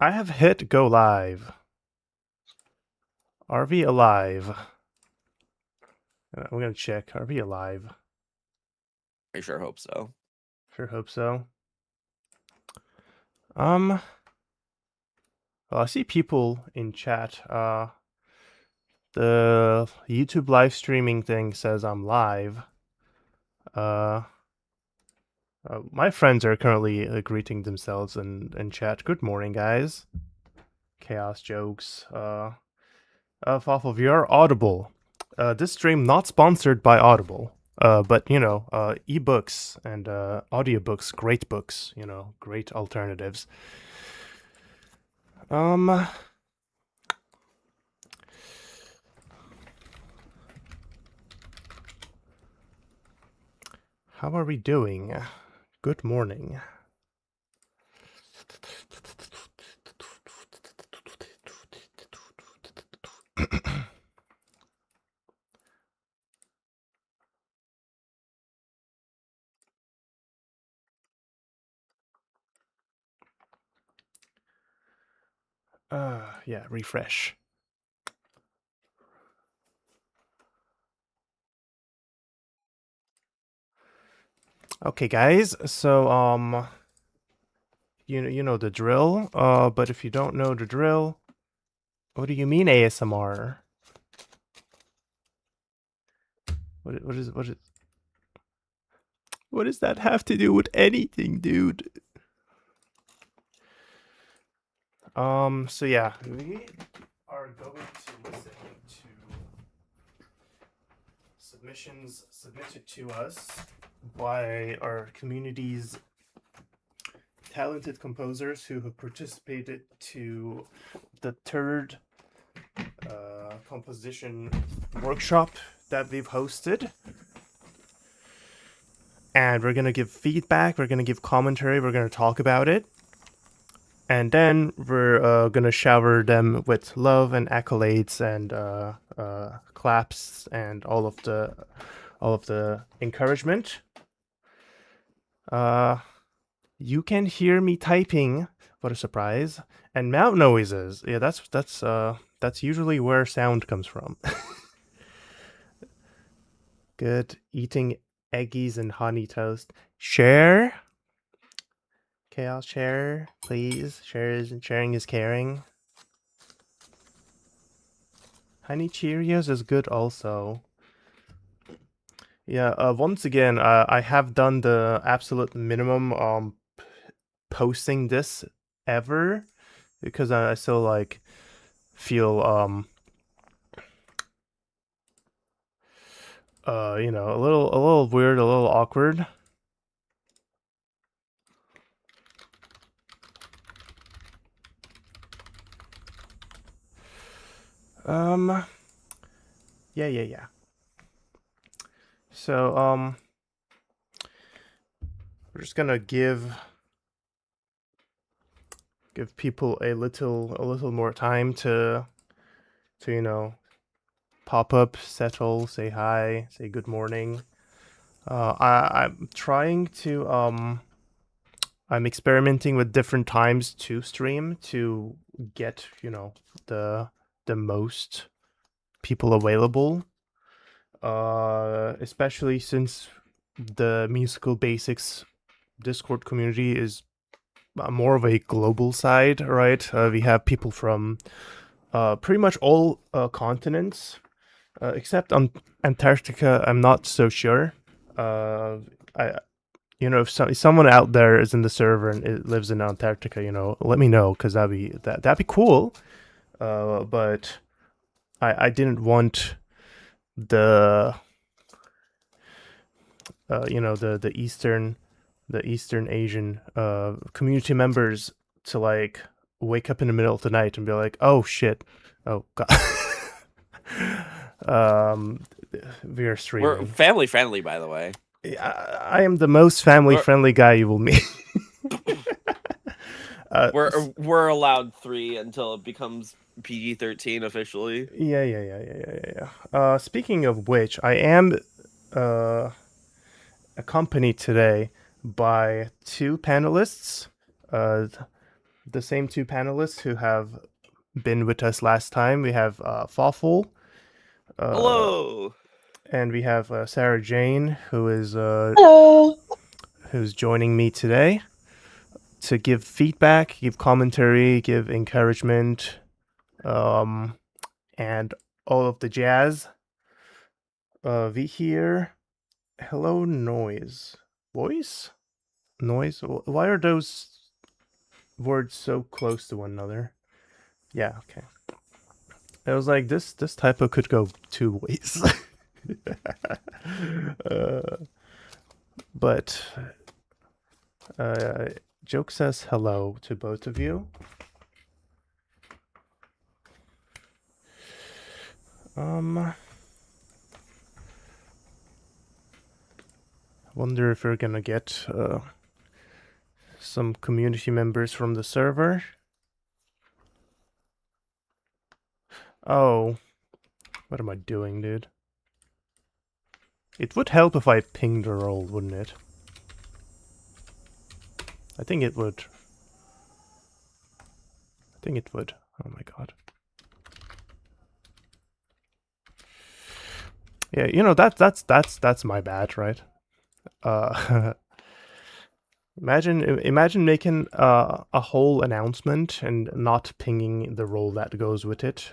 I have hit go live. Are we alive? I'm gonna check. Are we alive? I sure hope so. Sure hope so. Well, I see people in chat. The YouTube live streaming thing says I'm live. My friends are currently greeting themselves in chat. Good morning, guys. Chaos jokes. Fawful, we are Audible. This stream not sponsored by Audible. But you know, ebooks and audiobooks, great books. You know, great alternatives. How are we doing? Good morning. Yeah, refresh. Okay, guys. So you know the drill. But if you don't know the drill, what do you mean ASMR? What does that have to do with anything, dude? So yeah, we are going to listen to submissions submitted to us by our community's talented composers who have participated to the third composition workshop that we've hosted. And we're going to give feedback, we're going to give commentary, we're going to talk about it. And then we're going to shower them with love and accolades and claps and all of the encouragement. You can hear me typing. What a surprise! And mouth noises. Yeah, that's usually where sound comes from. Good. Eating eggies and honey toast. Share. Chaos share, please. Sharing is caring. Honey Cheerios is good also. Yeah, once again, I have done the absolute minimum posting this ever because I still like feel you know, a little weird, a little awkward. Yeah. So we're just gonna give people a little more time to you know, pop up, settle, say hi, say good morning. I'm trying to I'm experimenting with different times to stream to get, you know, the most people available. Especially since the MusicalBasics Discord community is more of a global side, right? We have people from pretty much all continents, except on Antarctica. I'm not so sure. I You know, if someone out there is in the server and it lives in Antarctica, you know, let me know because that'd be cool. But I didn't want the you know, the Eastern Asian community members to like wake up in the middle of the night and be like, oh shit, oh god. We are streaming. We're family friendly, by the way. I am the most family friendly guy you will meet. We're allowed 3 until it becomes PG-13 officially. Yeah. Speaking of which, I am accompanied today by 2 panelists. the same two panelists who have been with us last time. We have Fawful. Hello. And we have Sarah Jane, Hello. who's joining me today to give feedback, give commentary, give encouragement, and all of the jazz. We hear hello noise. Voice? Noise? Why are those words so close to one another? Yeah, okay. I was like, this typo could go two ways. But Joke says hello to both of you. Wonder if we're gonna get some community members from the server. Oh, what am I doing, dude? It would help if I pinged a roll, wouldn't it? I think it would. I think it would. Oh my god. Yeah, you know, that's my bad, right? Imagine making a whole announcement and not pinging the role that goes with it.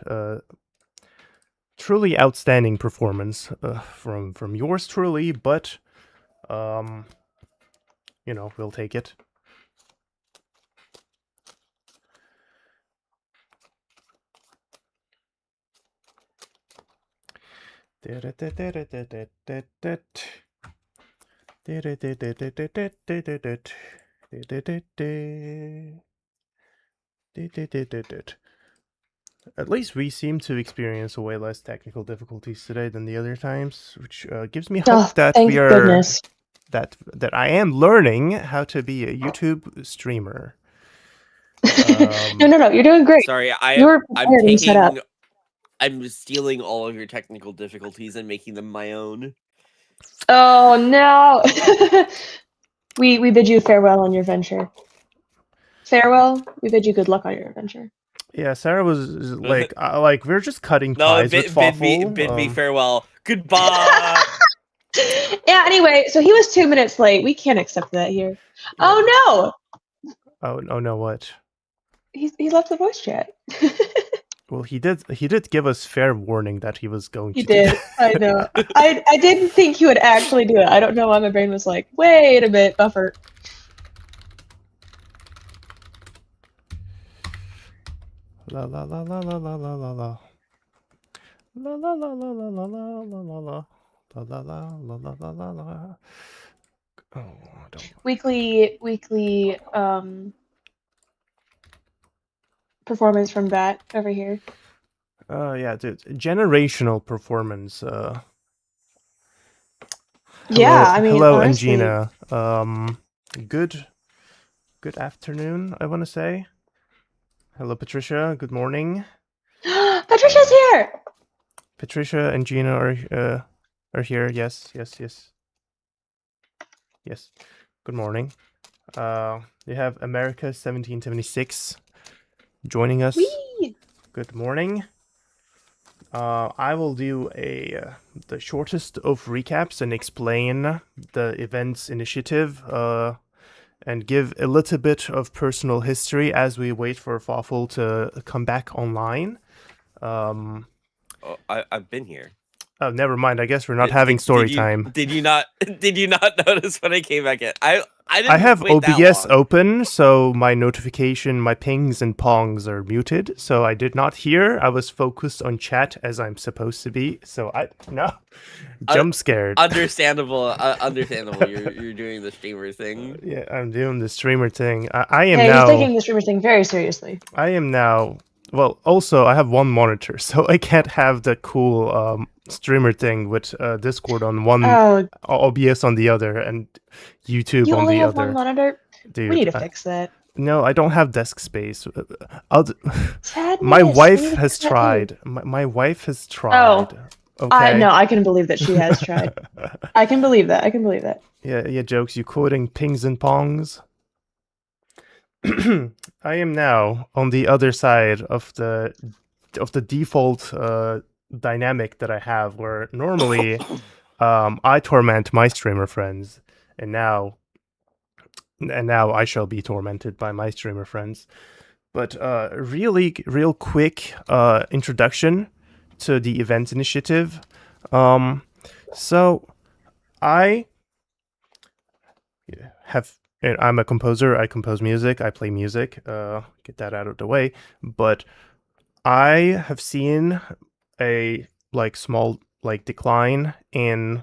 Truly outstanding performance from yours truly, but you know, we'll take it. At least we seem to experience way less technical difficulties today than the other times, which gives me hope that Thank we are goodness. that I am learning how to be a YouTube streamer. No, you're doing great. Sorry, You're prepared and set up. I'm stealing all of your technical difficulties and making them my own. Oh no. we bid you farewell on your venture. Farewell. We bid you good luck on your adventure. Yeah, Sarah was like, we're just cutting ties with Fawful. Bid me farewell. Goodbye. Yeah. Anyway, so he was 2 minutes late. We can't accept that here. Yeah. Oh no. Oh no! What? He left the voice chat. Well, he did give us fair warning that he was going to. He did. I know. I didn't think he would actually do it. I don't know why my brain was like, wait a minute, buffer. La la la la la la la la la. La la la la la la la la la la. La la la la la la la la. Oh, I don't. Weekly performance from Bat over here. Yeah, dude. Generational performance. Yeah, I mean, hello, honestly. Angina. Good afternoon, I want to say. Hello, Patricia. Good morning. Patricia's here. Patricia and Gina are here. Yes. Good morning. We have America 1776 joining us. Whee! Good morning. I will do the shortest of recaps and explain the events initiative and give a little bit of personal history as we wait for Fawful to come back online. I've been here. Oh, never mind. I guess we're not having story time. Did you not notice when I came back in? I have OBS open, so my notification, my pings and pongs are muted, so I did not hear. I was focused on chat as I'm supposed to be, so jump scared. Understandable. You're doing the streamer thing. Yeah, I'm doing the streamer thing. I am now. He's taking the streamer thing very seriously. I am now. Well, also I have one monitor, so I can't have the cool streamer thing with Discord on one, OBS on the other, and YouTube on the other. You only have one monitor? Dude, we need to fix that. No, I don't have desk space. My wife has tried. My wife has tried. Oh, okay. No, I can believe that she has tried. I can believe that. Yeah, jokes. You quoting pings and pongs? I am now on the other side of the default dynamic that I have, where normally I torment my streamer friends, and now I shall be tormented by my streamer friends. But real quick introduction to the event initiative. So I I'm a composer. I compose music. I play music. Get that out of the way. But I have seen a small decline in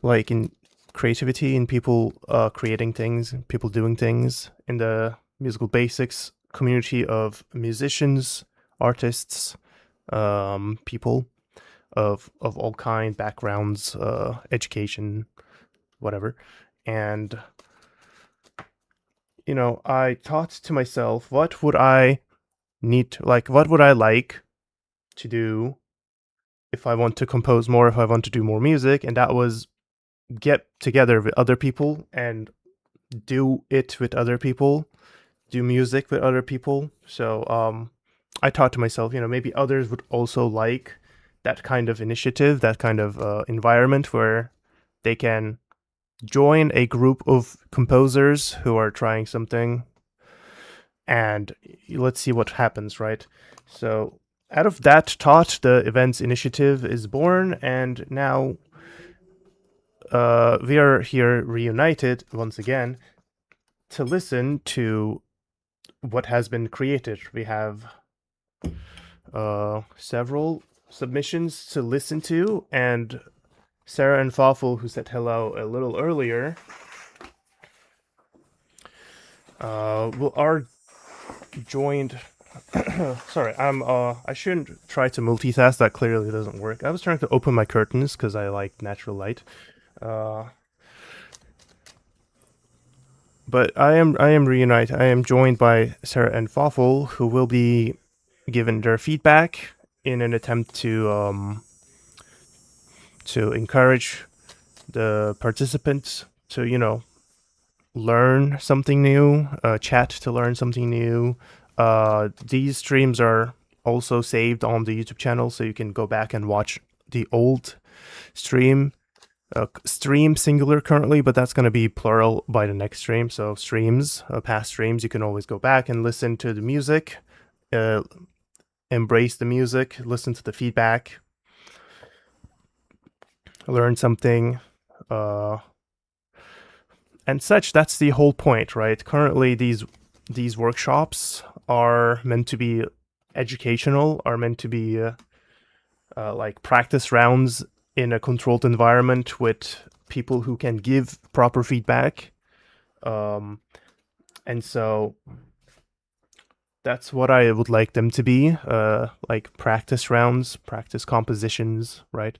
in creativity, in people creating things, people doing things in the musical basics community of musicians, artists, people of all kind, backgrounds, education, whatever. And I thought to myself, what would I what would I like to do if I want to compose more, if I want to do more music? And that was get together with other people and do it with other people, do music with other people. So I thought to myself, maybe others would also like that kind of initiative, that kind of environment where they can join a group of composers who are trying something, and let's see what happens, right? So out of that thought, the events initiative is born, and now we are here reunited once again to listen to what has been created. We have several submissions to listen to, and Sarah and Fawful, who said hello a little earlier, are joined. Sorry, I shouldn't try to multitask. That clearly doesn't work. I was trying to open my curtains because I like natural light. But I am reunited. I am joined by Sarah and Fawful, who will be given their feedback in an attempt to encourage the participants to learn something new, chat to learn something new. These streams are also saved on the YouTube channel, so you can go back and watch the old stream. Stream singular currently, but that's going to be plural by the next stream. So streams, past streams, you can always go back and listen to the music, embrace the music, listen to the feedback, learn something, and such. That's the whole point, right? Currently, these workshops are meant to be educational, are meant to be like practice rounds in a controlled environment with people who can give proper feedback. And so that's what I would like them to be, like practice rounds, practice compositions, right?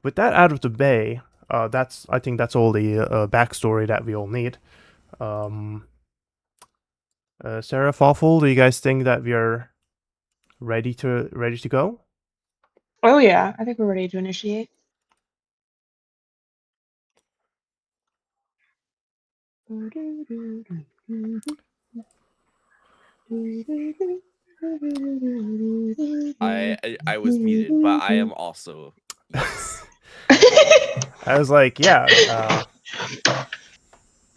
With that out of the way, I think that's all the backstory that we all need. Sarah, Fawful, do you guys think that we are ready to go? Oh yeah, I think we're ready to initiate. I was muted, but I am also yes. I was like, yeah.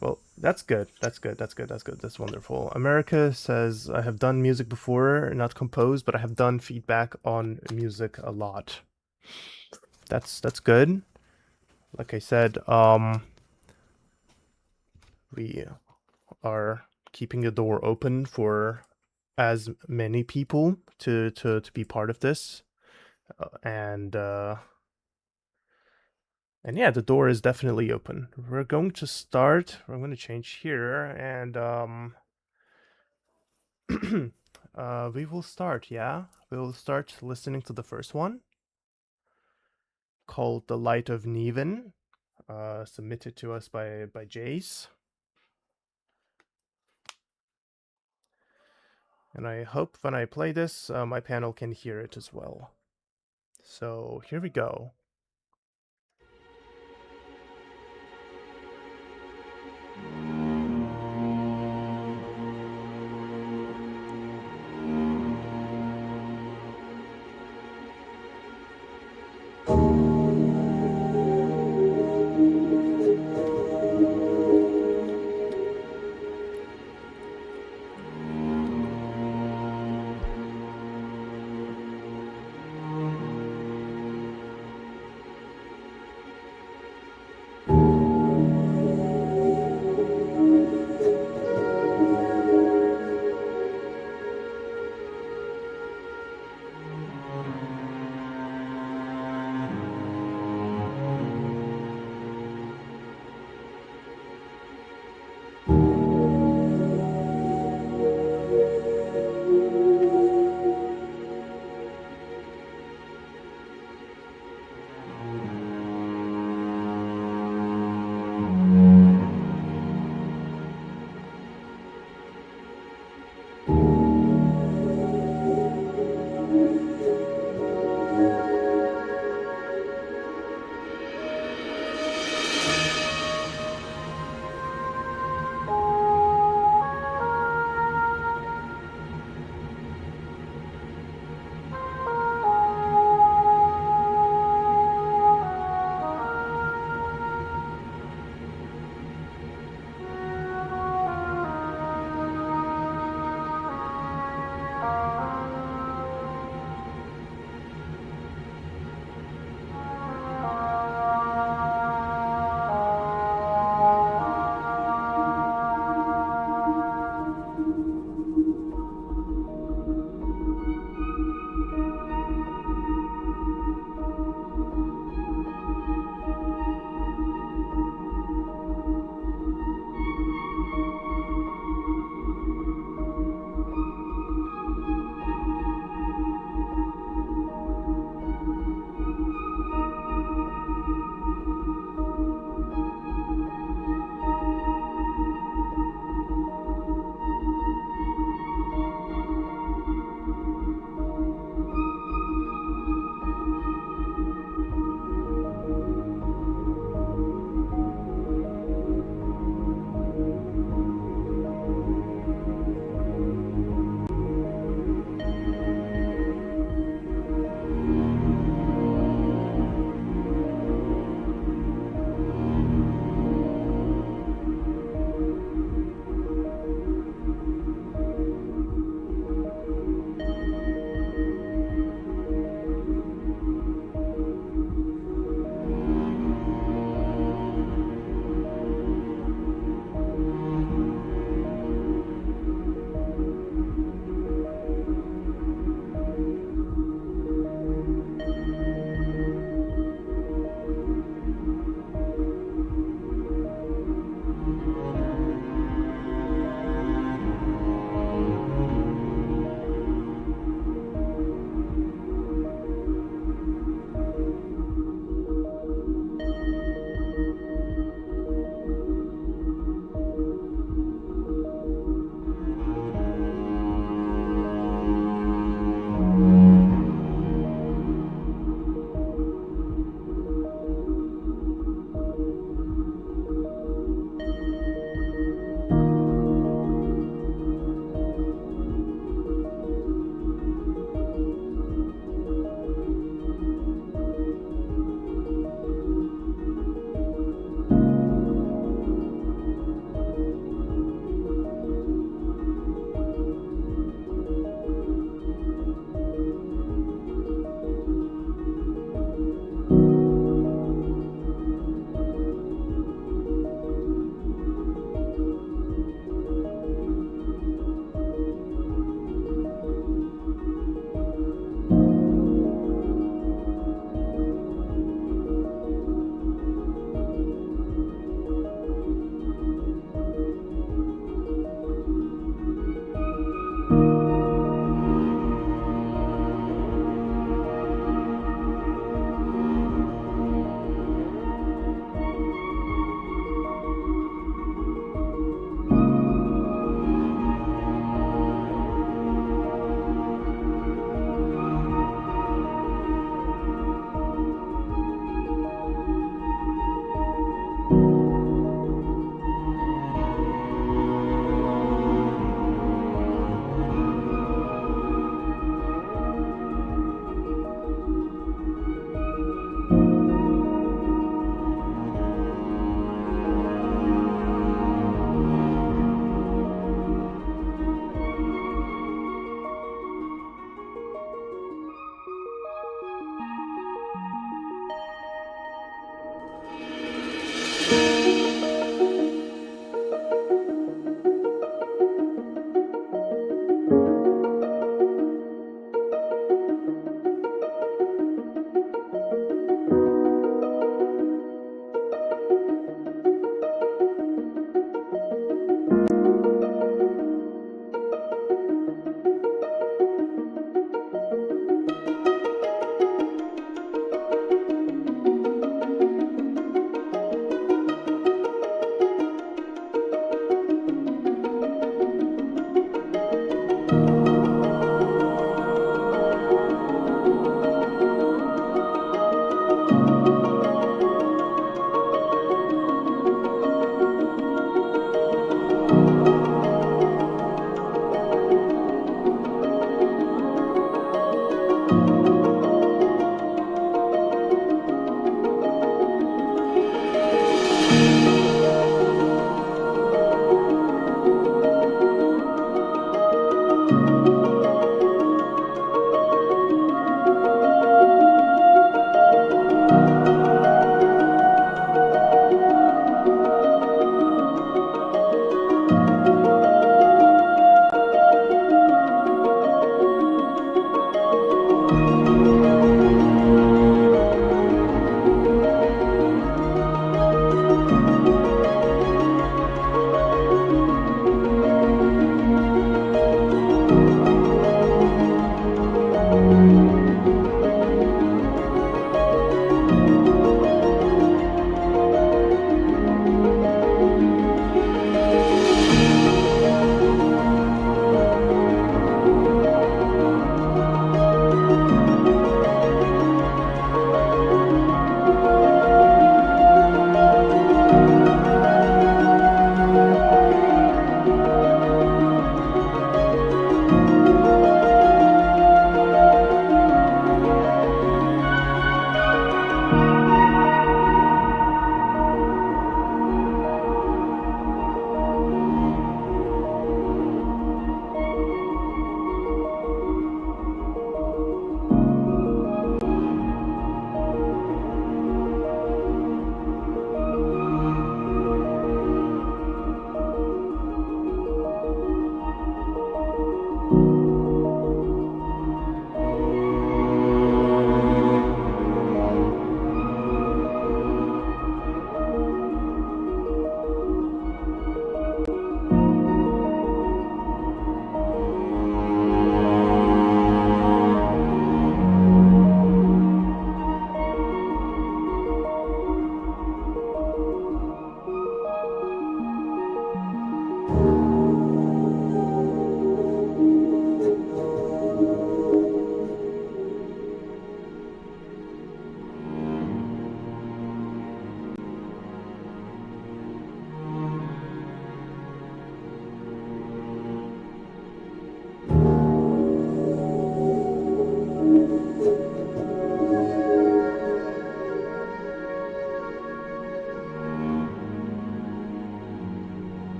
Well, that's good. That's good. That's good. That's good. That's wonderful. America says, I have done music before, not composed, but I have done feedback on music a lot. That's good. Like I said, we are keeping the door open for as many people to be part of this, and yeah, the door is definitely open. We're going to start. I'm going to change here, and we will start. Yeah, we will start listening to the first one, called "The Light of Niwen," submitted to us by Jayce. And I hope when I play this, my panel can hear it as well. So here we go.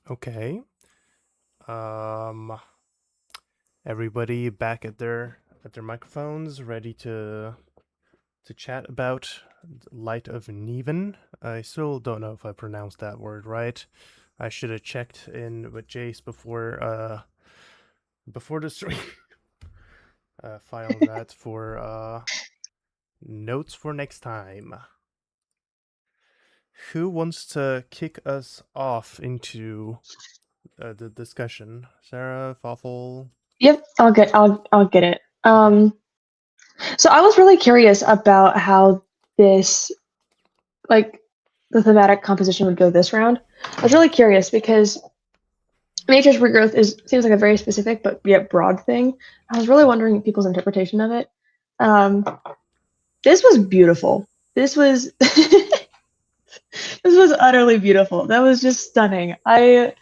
Okay. Everybody back at their microphones, ready to chat about Light of Niwen. I still don't know if I pronounced that word right. I should have checked in with Jayce before the stream. File that for notes for next time. Who wants to kick us off into the discussion? Sarah, Fawful? Yep, I'll get it. So I was really curious about how this, like, the thematic composition would go this round. I was really curious because Nature's Regrowth seems like a very specific but yet broad thing. I was really wondering people's interpretation of it. This was beautiful. This was this was utterly beautiful. That was just stunning. It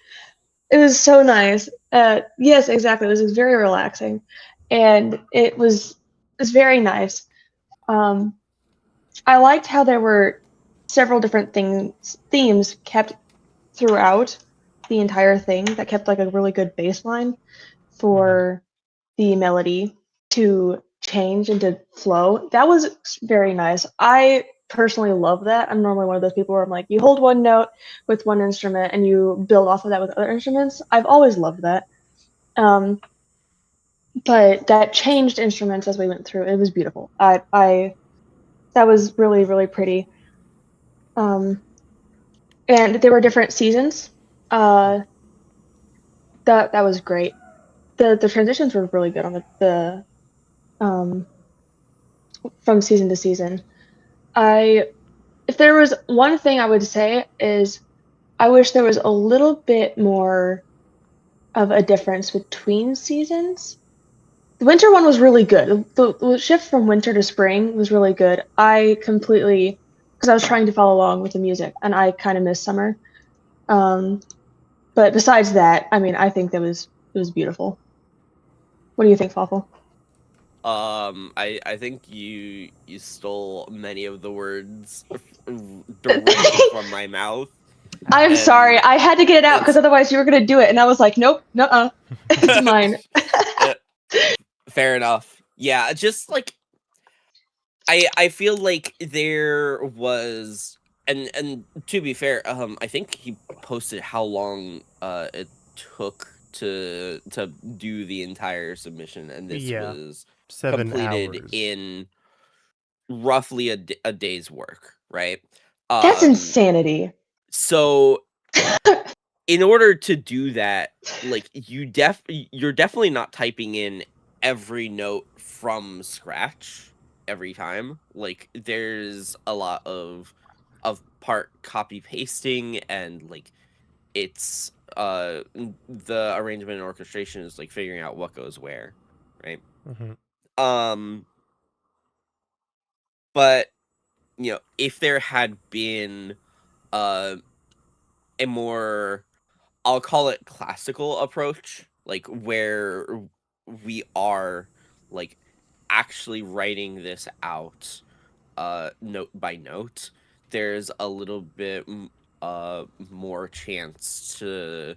was so nice. Yes, exactly. It was very relaxing, and it's very nice. I liked how there were several different themes kept throughout the entire thing that kept like a really good baseline for the melody to change and to flow. That was very nice. I personally love that. I'm normally one of those people where I'm like, you hold one note with one instrument and you build off of that with other instruments. I've always loved that. But that changed instruments as we went through. It was beautiful. That was really, really pretty. And there were different seasons. That was great. The transitions were really good on the from season to season. If there was one thing I would say is I wish there was a little bit more of a difference between seasons. The winter one was really good. The shift from winter to spring was really good. Because I was trying to follow along with the music, and I kind of missed summer. But besides that, I mean, I think it was beautiful. What do you think, Fawful? I think you stole many of the words directly from my mouth. I'm And sorry, I had to get it out because otherwise you were gonna do it, and I was like, nope, nuh-uh. It's mine. Fair enough. Yeah, just like I feel like there was, and to be fair, I think he posted how long it took to do the entire submission, and this was 7 completed hours. in roughly a day's work, right? That's insanity. So in order to do that, like you're definitely not typing in every note from scratch every time. Like there's a lot of part copy pasting, and like it's the arrangement and orchestration is like figuring out what goes where, right? But you know, if there had been a more, I'll call it classical approach, like where we are like actually writing this out note by note, there's a little bit more chance to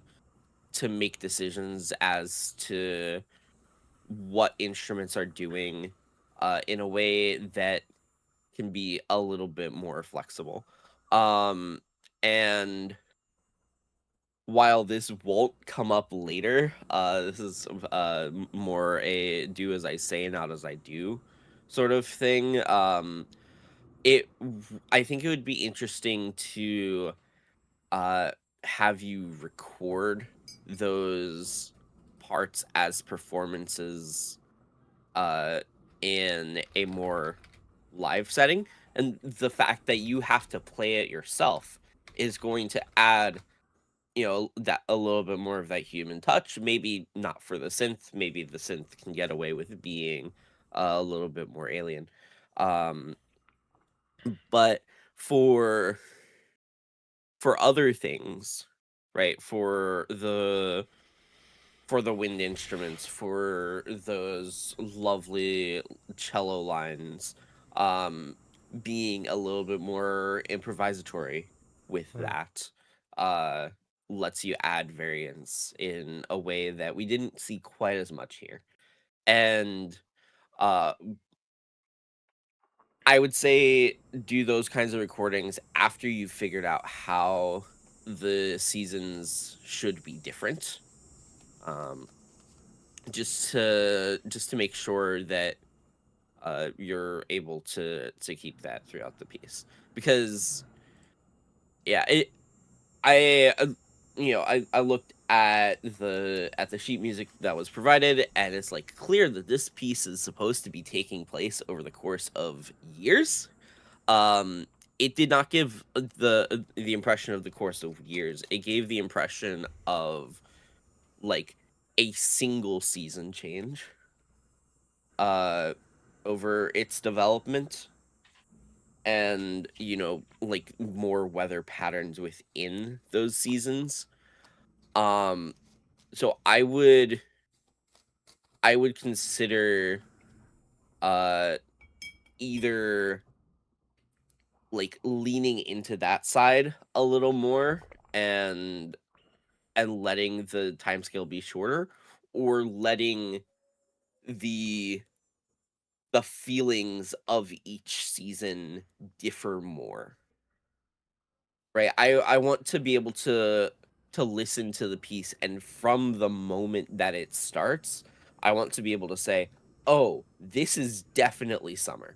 make decisions as to what instruments are doing in a way that can be a little bit more flexible. And while this won't come up later, this is more a do as I say, not as I do sort of thing. I think it would be interesting to have you record those parts as performances in a more live setting, and the fact that you have to play it yourself is going to add, you know, that a little bit more of that human touch. Maybe not for the synth. Maybe the synth can get away with being a little bit more alien. But for other things, right? For the wind instruments, for those lovely cello lines, being a little bit more improvisatory with that. lets you add variance in a way that we didn't see quite as much here. And I would say do those kinds of recordings after you've figured out how the seasons should be different. Just to make sure that you're able to keep that throughout the piece, because I looked at the sheet music that was provided, and it's like clear that this piece is supposed to be taking place over the course of years. It did not give the impression of the course of years. It gave the impression of like a single season change over its development, and like more weather patterns within those seasons. So I would consider either like leaning into that side a little more and letting the timescale be shorter, or letting the feelings of each season differ more. Right? I want to be able to listen to the piece, and from the moment that it starts, I want to be able to say, "Oh, this is definitely summer."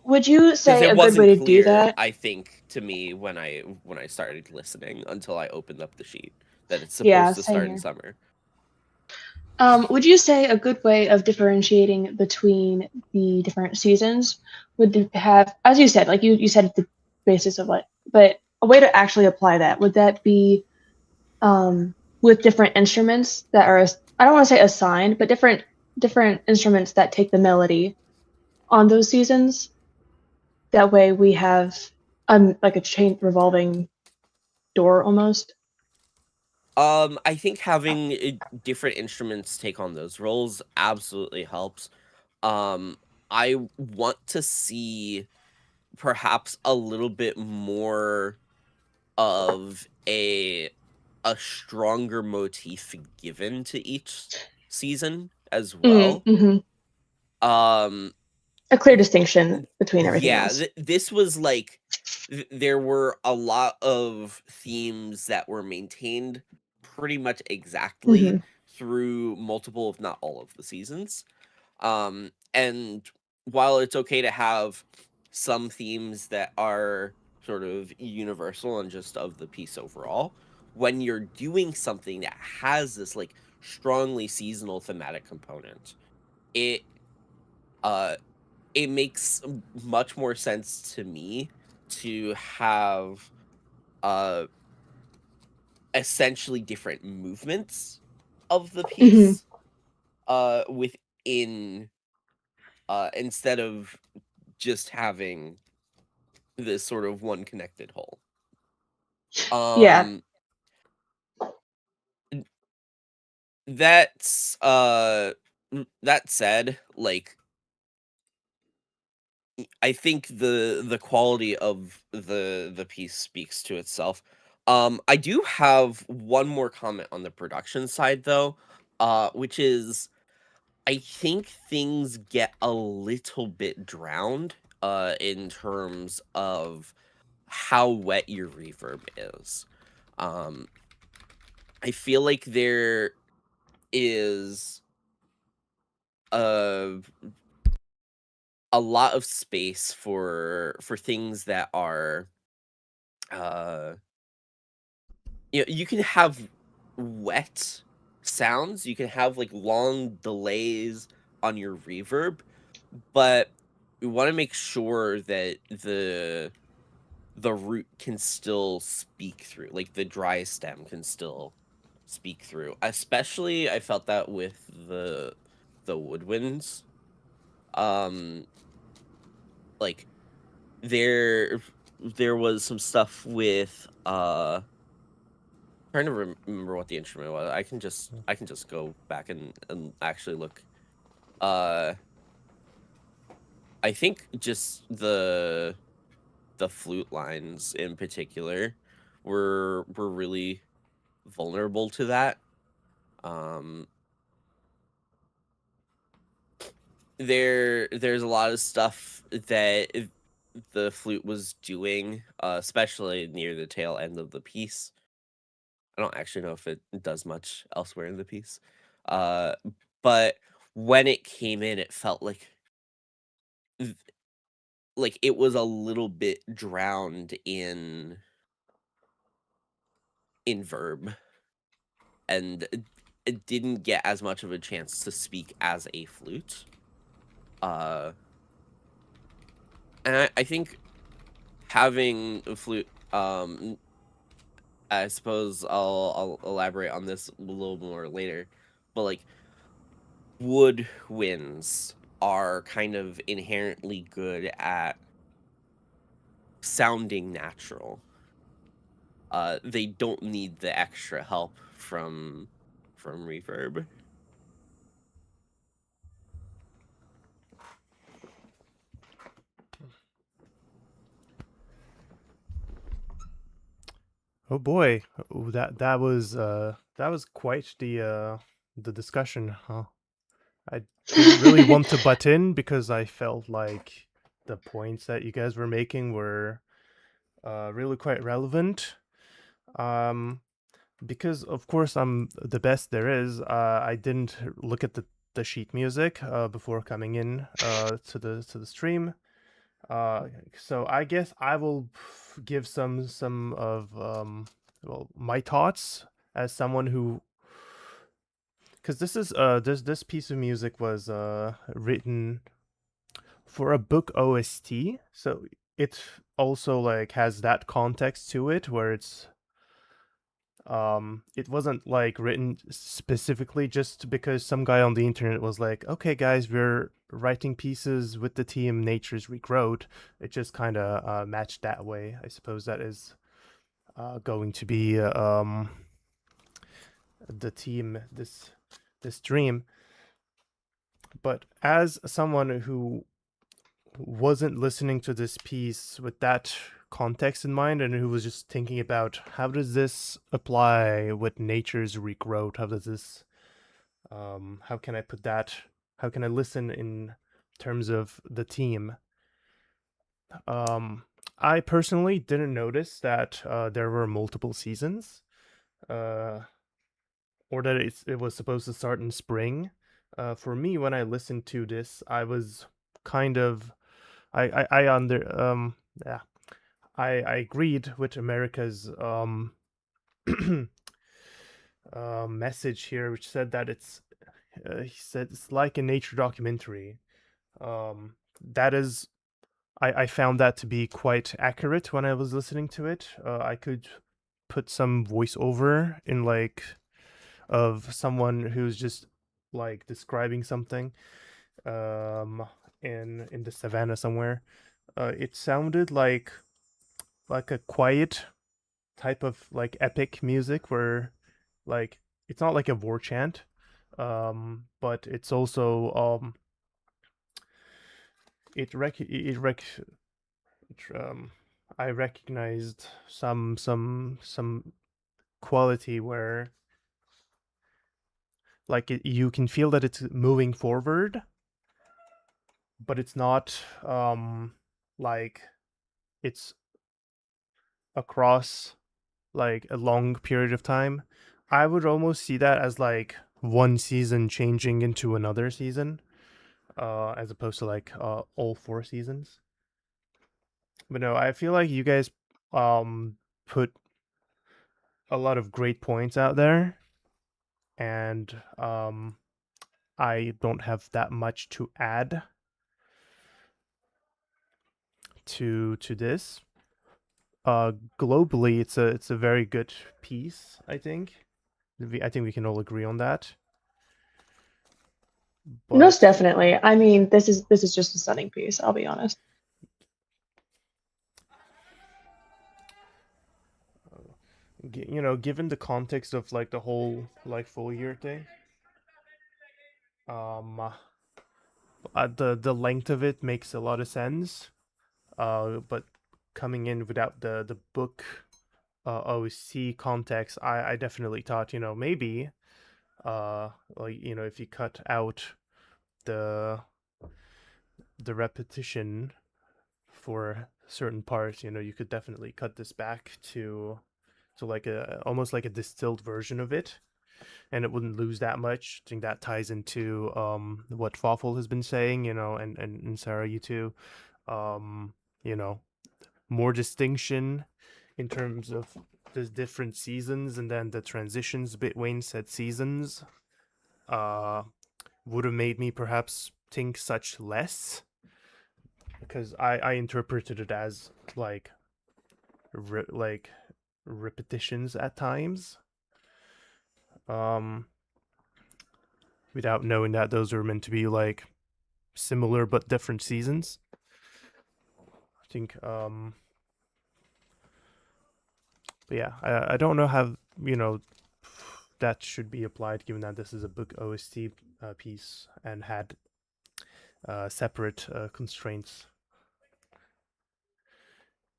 Would you Because say it a good way wasn't to do clear, that? I think, to me when I started listening, until I opened up the sheet, that it's Yeah, supposed to same start in here. summer. Would you say a good way of differentiating between the different seasons would have, as you said, like you said, the basis of what, but a way to actually apply that, would that be with different instruments that are, I don't want to say assigned, but different instruments that take the melody on those seasons? That way we have like a chain revolving door almost. I think having different instruments take on those roles absolutely helps. I want to see perhaps a little bit more of a stronger motif given to each season as well. Um, A clear distinction between everything yeah, else. this was like there were a lot of themes that were maintained pretty much exactly through multiple, if not all, of the seasons. And while it's okay to have some themes that are sort of universal and just of the piece overall, when you're doing something that has this like strongly seasonal thematic component, it it makes much more sense to me to have essentially different movements of the piece within instead of just having this sort of one connected whole. Yeah. That's that said, like I think the quality of the piece speaks to itself. I do have one more comment on the production side though, which is I think things get a little bit drowned in terms of how wet your reverb is. I feel like there is a lot of space for things that are you can have wet sounds, you can have like long delays on your reverb, but we want to make sure that the root can still speak through, like the dry stem can still speak through. Especially I felt that with the woodwinds. Like there was some stuff with trying to remember what the instrument was. I can just go back and actually look. I think just the flute lines in particular, were really vulnerable to that. There's a lot of stuff that the flute was doing, especially near the tail end of the piece. I don't actually know if it does much elsewhere in the piece, but when it came in, it felt like it was a little bit drowned in verb, and it didn't get as much of a chance to speak as a flute. And I think having a flute, I suppose I'll elaborate on this a little more later, but like woodwinds are kind of inherently good at sounding natural. They don't need the extra help from reverb. Oh boy, that was quite the discussion, huh? I didn't really want to butt in because I felt like the points that you guys were making were really quite relevant. Because of course I'm the best there is. I didn't look at the sheet music before coming in to the stream. So I guess I will give some of well, my thoughts as someone who, because this is this piece of music was written for a book OST, so it also like has that context to it where it wasn't like written specifically just because some guy on the internet was like, okay guys, we're writing pieces with the team Nature's Regrowth. It just kind of matched that way. I suppose that is going to be the team this dream. But as someone who wasn't listening to this piece with that context in mind and who was just thinking about how does this apply with Nature's Regrowth, how does this how can I put that, how can I listen in terms of the team. I personally didn't notice that there were multiple seasons, or that it was supposed to start in spring. For me, when I listened to this, I was kind of I under yeah, I agreed with America's message here, which said that he said it's like a nature documentary. That is, I found that to be quite accurate when I was listening to it. I could put some voiceover in like of someone who's just like describing something in the savannah somewhere. It sounded like a quiet type of like epic music where like it's not like a war chant, but it's also it rec it rec it, I recognized some quality where like you can feel that it's moving forward, but it's not like it's across like a long period of time. I would almost see that as like one season changing into another season, as opposed to like all 4 seasons. But no, I feel like you guys put a lot of great points out there, and I don't have that much to add to this. Globally, it's a very good piece. I think we can all agree on that. Most But definitely. I mean, this is just a stunning piece, I'll be honest. given the context of like the whole like full year thing, the length of it makes a lot of sense. But coming in without the book OSC context, I definitely thought, maybe if you cut out the repetition for certain parts, you could definitely cut this back to like almost like a distilled version of it, and it wouldn't lose that much. I think that ties into what Fawful has been saying, and Sarah, you too. Um, more distinction in terms of the different seasons, and then the transitions between said seasons would have made me perhaps think such less, because I interpreted it as like repetitions at times, um without knowing that those are meant to be like similar but different seasons. I think but yeah, I don't know how that should be applied, given that this is a book OST piece and had separate constraints.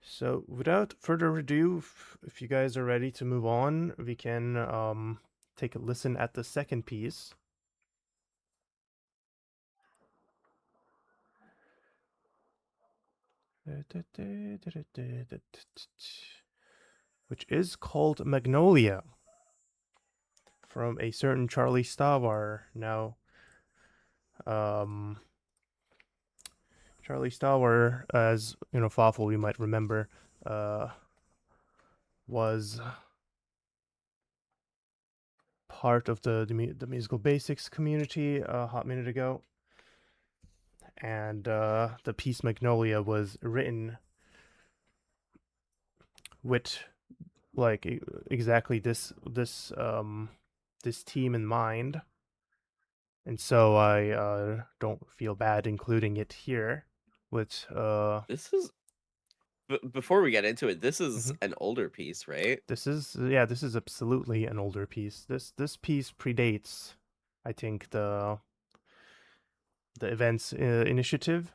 So without further ado, if you guys are ready to move on, we can take a listen at the second piece. Which is called Magnolia, from a certain Charlie Stavar. Now, Charlie Stavar, as Fawful, you might remember, was part of the Musical Basics community a hot minute ago, and the piece Magnolia was written with like exactly this team in mind, and so I don't feel bad including it here. With This is before we get into it. This is mhm. an older piece, right? This is absolutely an older piece. This piece predates, I think, the events initiative.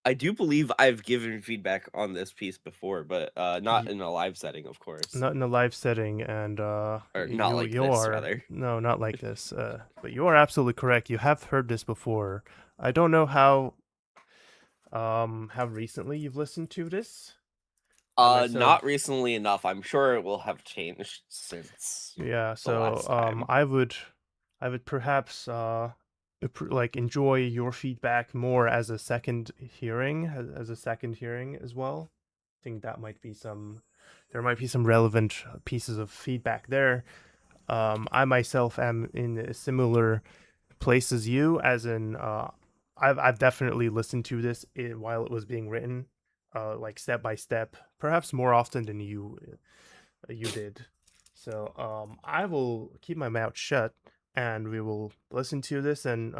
I do believe I've given feedback on this piece before, but not Ye- in a live setting, of course, Not in a live setting, and or not like you this, are, rather. no, not like this. But you are absolutely correct. You have heard this before. I don't know how recently you've listened to this. Myself, Not recently enough. I'm sure it will have changed since yeah. the last So time. I would perhaps like enjoy your feedback more as a second hearing, as a second hearing as well. I think that might be there might be some relevant pieces of feedback there. I myself am in a similar place as you, as in I've definitely listened to this while it was being written, like step by step, perhaps more often than you did. So I will keep my mouth shut, and we will listen to this, and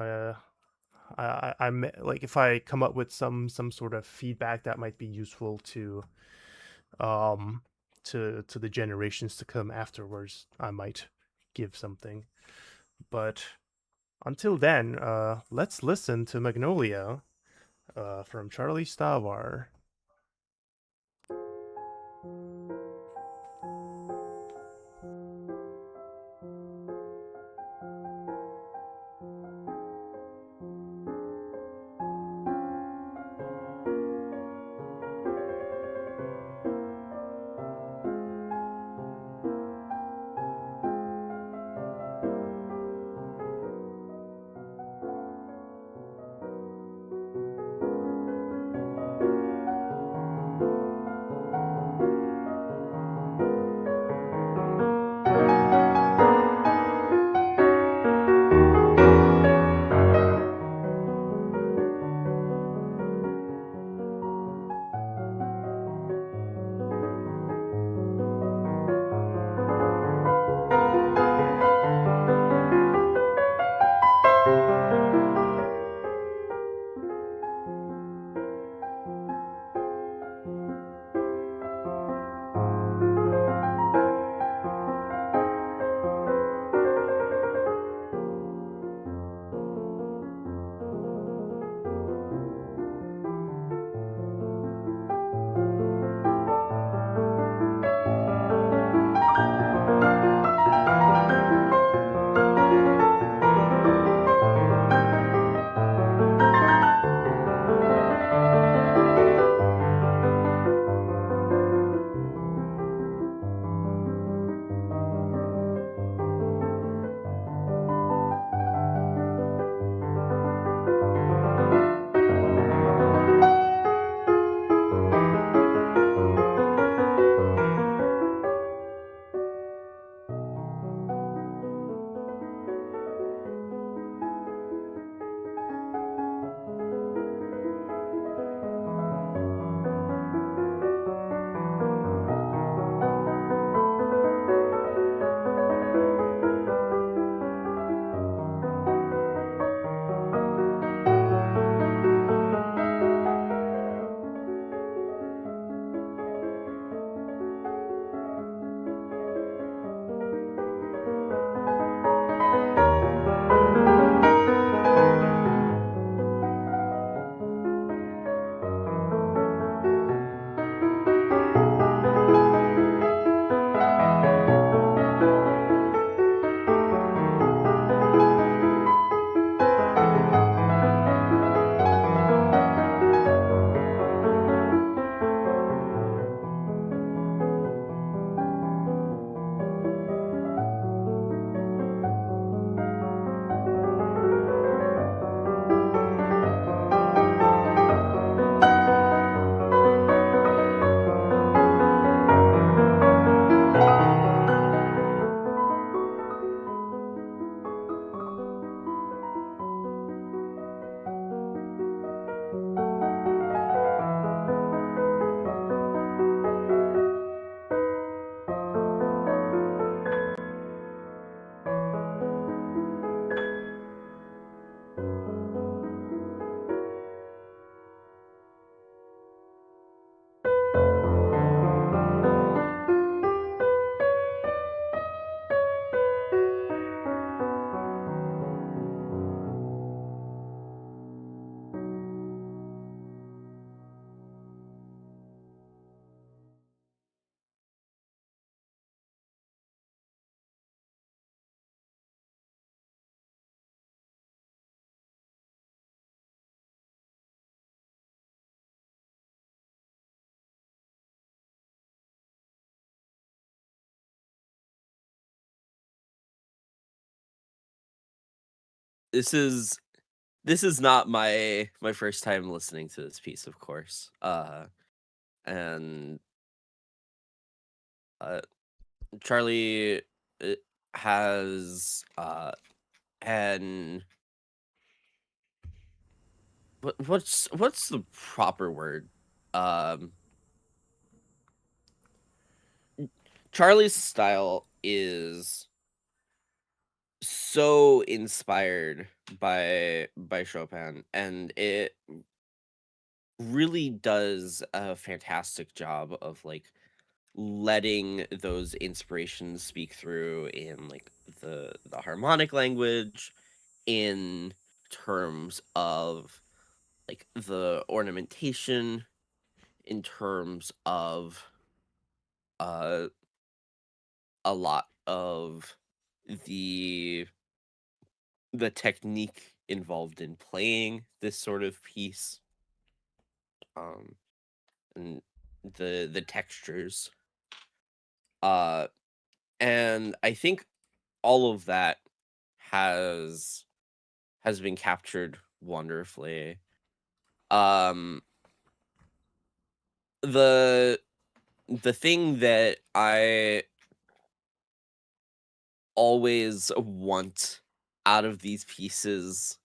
I'm like, if I come up with some sort of feedback that might be useful to um the generations to come afterwards, I might give something. But until then, let's listen to Magnolia from Charlie Stavar. this is not my first time listening to this piece, of course. And Charlie has an what's the proper word? Charlie's style is so inspired by Chopin, and it really does a fantastic job of like letting those inspirations speak through in like the harmonic language, in terms of like the ornamentation, in terms of a lot of the technique involved in playing this sort of piece, and the textures, and I think all of that has been captured wonderfully. The thing that I always want out of these pieces,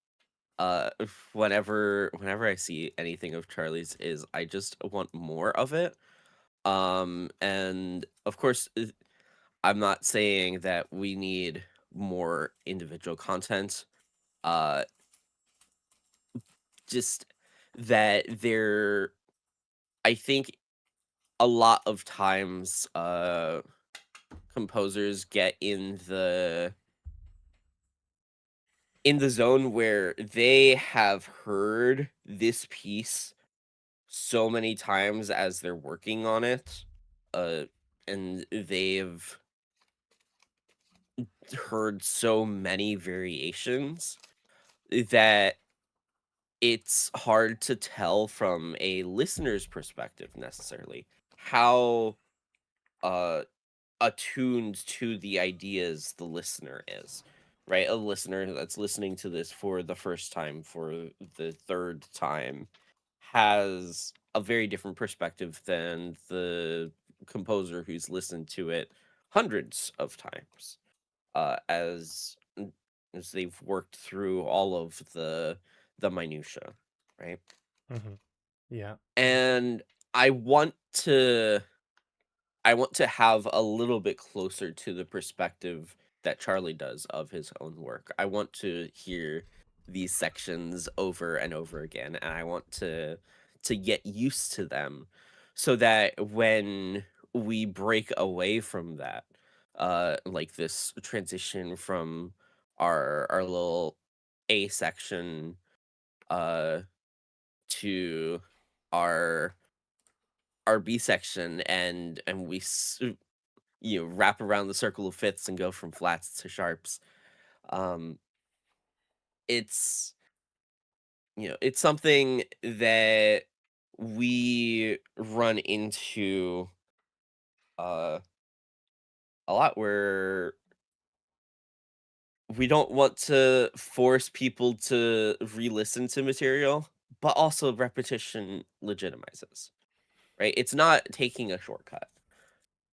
whenever I see anything of Charlie's, is I just want more of it. And of course, I'm not saying that we need more individual content. Just that I think a lot of times composers get in the zone where they have heard this piece so many times as they're working on it, and they've heard so many variations that it's hard to tell from a listener's perspective necessarily how attuned to the ideas the listener is, right? A listener that's listening to this for the first time, for the third time, has a very different perspective than the composer who's listened to it hundreds of times, as they've worked through all of the minutia, right? Yeah. And I want to have a little bit closer to the perspective that Charlie does of his own work. I want to hear these sections over and over again, and I want to get used to them, so that when we break away from that, like this transition from our little A section to our B section, and we wrap around the circle of fifths and go from flats to sharps. It's it's something that we run into a lot, where we don't want to force people to re-listen to material, but also repetition legitimizes, right? It's not taking a shortcut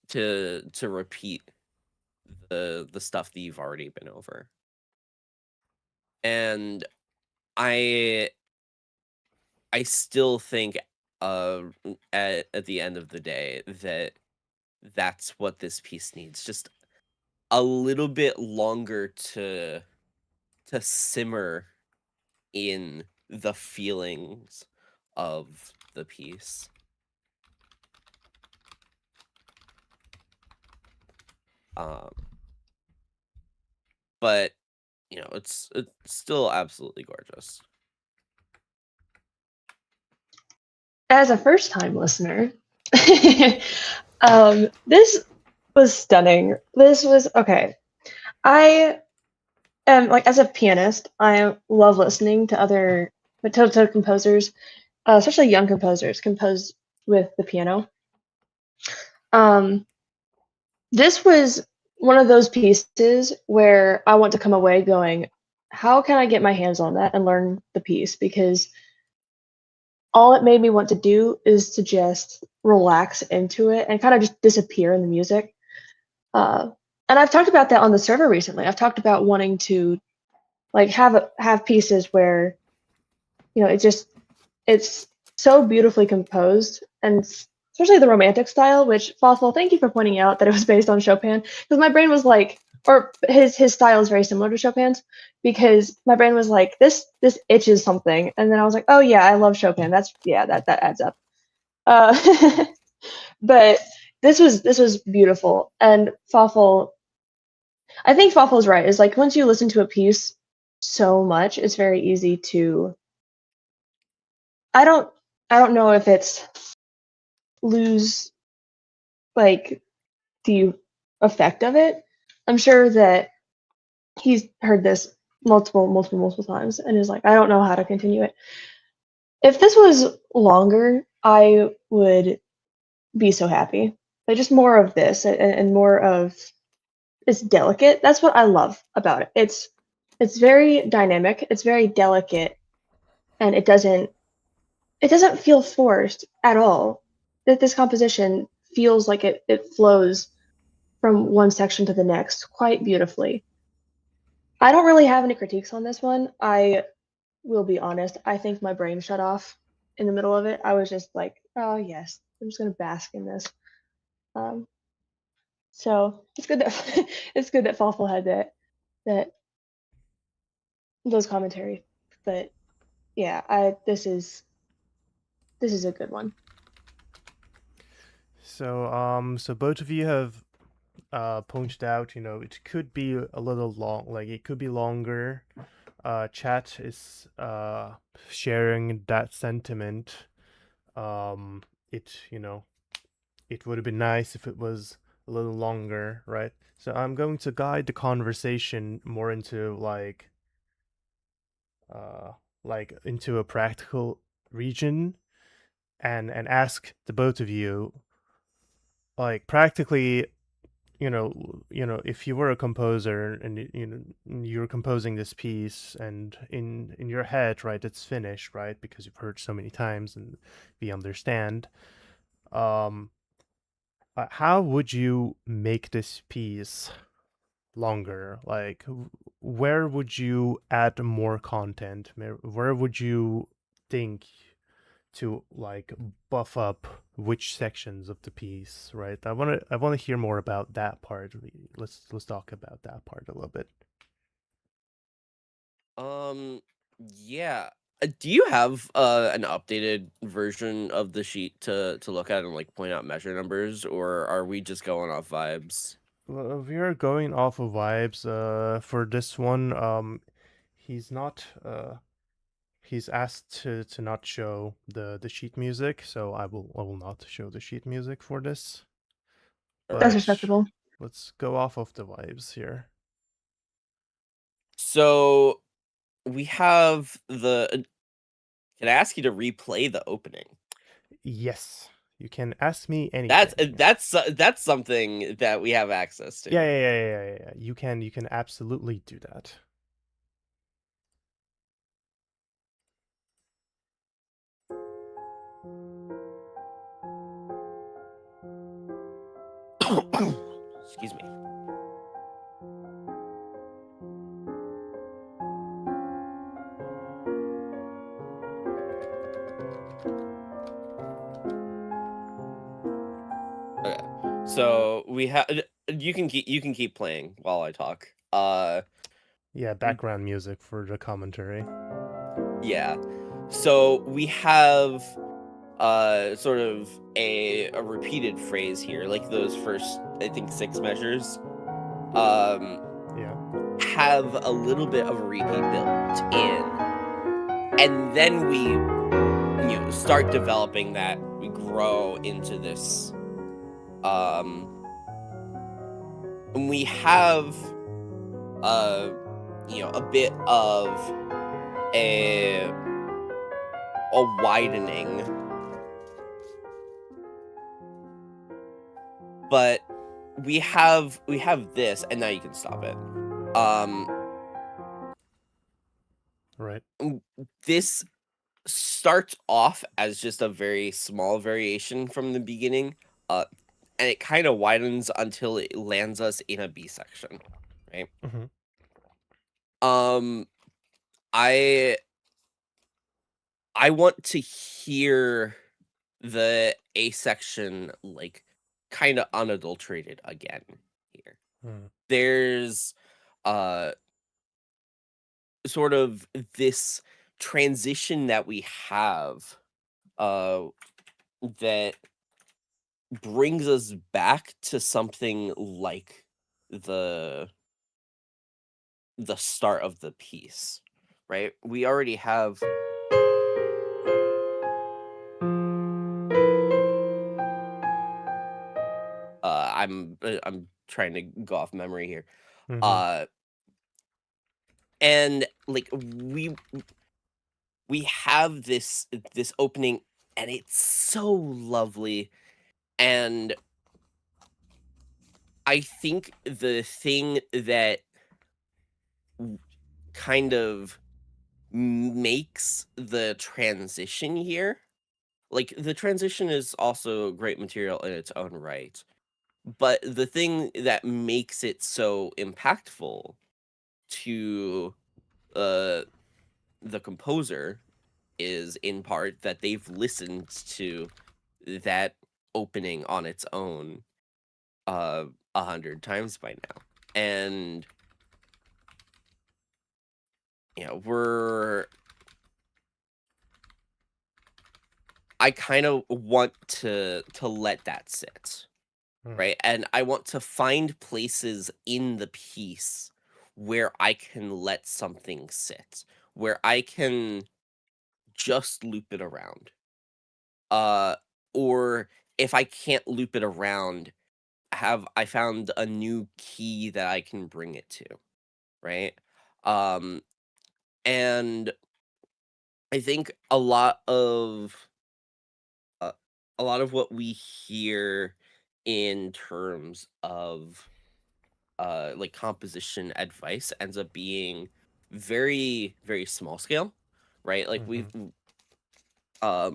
to repeat the stuff that you've already been over. And I still think at the end of the day that that's what this piece needs, just a little bit longer to simmer in the feelings of the piece. But it's still absolutely gorgeous. As a first-time listener, this was stunning. This was okay. I am like, as a pianist, I love listening to other composers, especially young composers, compose with the piano. This was one of those pieces where I want to come away going, how can I get my hands on that and learn the piece? Because all it made me want to do is to just relax into it and kind of just disappear in the music. And I've talked about that on the server recently. I've talked about wanting to like have pieces where it's so beautifully composed, and especially the romantic style, which Fossil, thank you for pointing out that it was based on Chopin, because my brain was like, or his style is very similar to Chopin's, because my brain was like, this itches something, and then I was like, oh yeah, I love Chopin. That adds up. But this was beautiful, and Fossil, I think Fossil's right. Is like once you listen to a piece so much, it's very easy to. I don't I don't know if it's lose like the effect of it. I'm sure that he's heard this multiple times and is like, I don't know how to continue it. If this was longer, I would be so happy. Like just more of this and more of it's delicate. That's what I love about it. It's very dynamic, it's very delicate, and it doesn't feel forced at all. That this composition feels like it flows from one section to the next quite beautifully. I don't really have any critiques on this one. I will be honest. I think my brain shut off in the middle of it. I was just like, oh yes, I'm just gonna bask in this. Um, so it's good that it's good that Fawful had that those commentaries. But yeah, this is a good one. So both of you have pointed out, it could be a little long, like it could be longer. Chat is sharing that sentiment. It, it would have been nice if it was a little longer, right? So I'm going to guide the conversation more into into a practical region and ask the both of you, like practically, if you were a composer and you're composing this piece and in your head, right, it's finished, right, because you've heard so many times and we understand. Um, how would you make this piece longer? Like, where would you add more content? Where would you think to like buff up which sections of the piece, right? I want to hear more about that part. Let's talk about that part a little bit. Yeah. Do you have an updated version of the sheet to look at and like point out measure numbers, or are we just going off vibes? Well, we are going off of vibes. For this one, he's not. He's asked to not show the sheet music, so I will not show the sheet music for this. That's But respectable. let's go off of the vibes here. So we have can I ask you to replay the opening? Yes, you can ask me That's anything. that's something that we have access to. Yeah. You can absolutely do that. Excuse me. Okay. So we have you can keep playing while I talk. Yeah, background music for the commentary. Yeah. So we have sort of a repeated phrase here, like those first, I think, 6 measures Yeah. have a little bit of a repeat built in, and then we start developing that. We grow into this and we have a bit of a widening, but we have this, and now you can stop it. Right. This starts off as just a very small variation from the beginning, and it kind of widens until it lands us in a B section, right? Mm-hmm. I want to hear the A section like kind of unadulterated again here. Mm. There's sort of this transition that we have that brings us back to something like the start of the piece, right? We already have I'm trying to go off memory here. Mm-hmm. And like we have this opening, and it's so lovely. And I think the thing that kind of makes the transition here, like the transition is also great material in its own right, but the thing that makes it so impactful to the composer is in part that they've listened to that opening on its own 100 times by now. And I kind of want to let that sit, right? And I want to find places in the piece where I can let something sit, where I can just loop it around. Or if I can't loop it around, I found a new key that I can bring it to, right? And I think a lot of what we hear in terms of like composition advice ends up being very, very small scale, right? Like we've at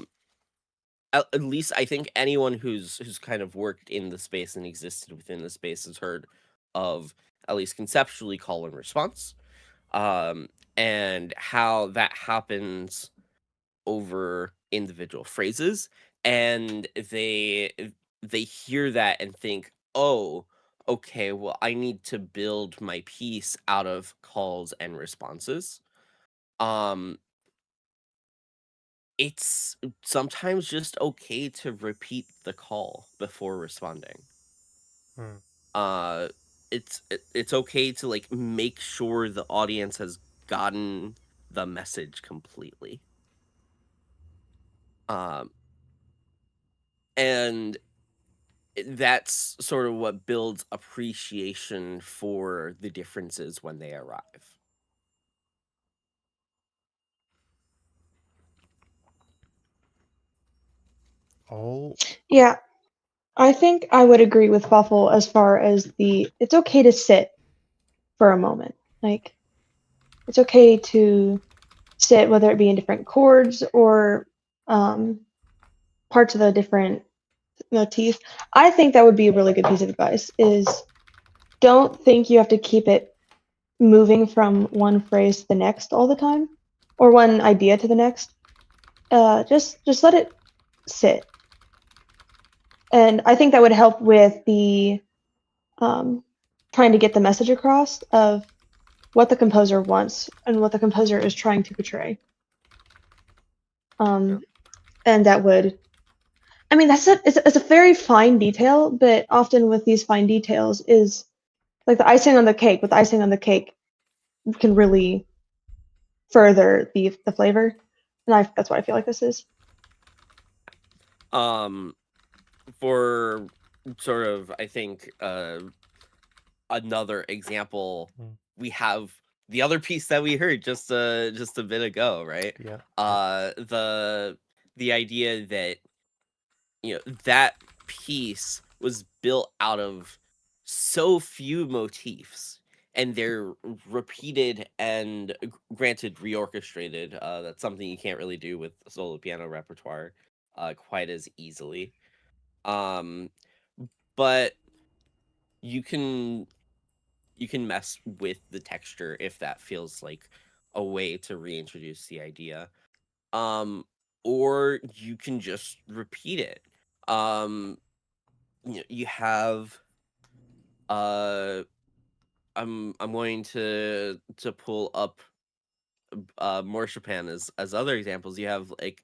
least I think anyone who's kind of worked in the space and existed within the space has heard of at least conceptually call and response, and how that happens over individual phrases, and they hear that and think, oh, okay, well, I need to build my piece out of calls and responses. It's sometimes just okay to repeat the call before responding. Mm. It's okay to like make sure the audience has gotten the message completely. And that's sort of what builds appreciation for the differences when they arrive. Oh. Yeah, I think I would agree with Waffle as far as it's okay to sit for a moment. Like, it's okay to sit, whether it be in different chords or parts of the different motif. I think that would be a really good piece of advice is don't think you have to keep it moving from one phrase to the next all the time or one idea to the next. Just let it sit. And I think that would help with the trying to get the message across of what the composer wants and what the composer is trying to portray. And that would, I mean, it's a very fine detail, but often with these fine details is like the icing on the cake. With the icing on the cake can really further the flavor, and that's what I feel like this is. For sort of, I think another example, we have the other piece that we heard just a bit ago, right? Yeah. The idea that that piece was built out of so few motifs, and they're repeated and granted reorchestrated. That's something you can't really do with solo piano repertoire quite as easily. But you can mess with the texture if that feels like a way to reintroduce the idea. Or you can just repeat it. You have I'm going to pull up more Chopin as other examples. You have like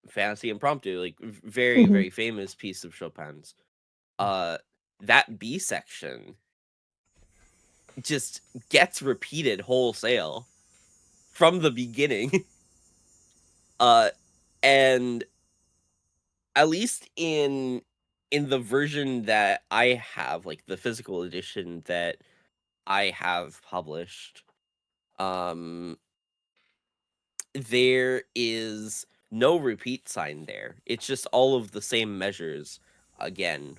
Fantasy Impromptu, like very Mhm. very famous piece of Chopin's. That B section just gets repeated wholesale from the beginning. And at least in the version that I have, like the physical edition that I have published, there is no repeat sign there. It's just all of the same measures again,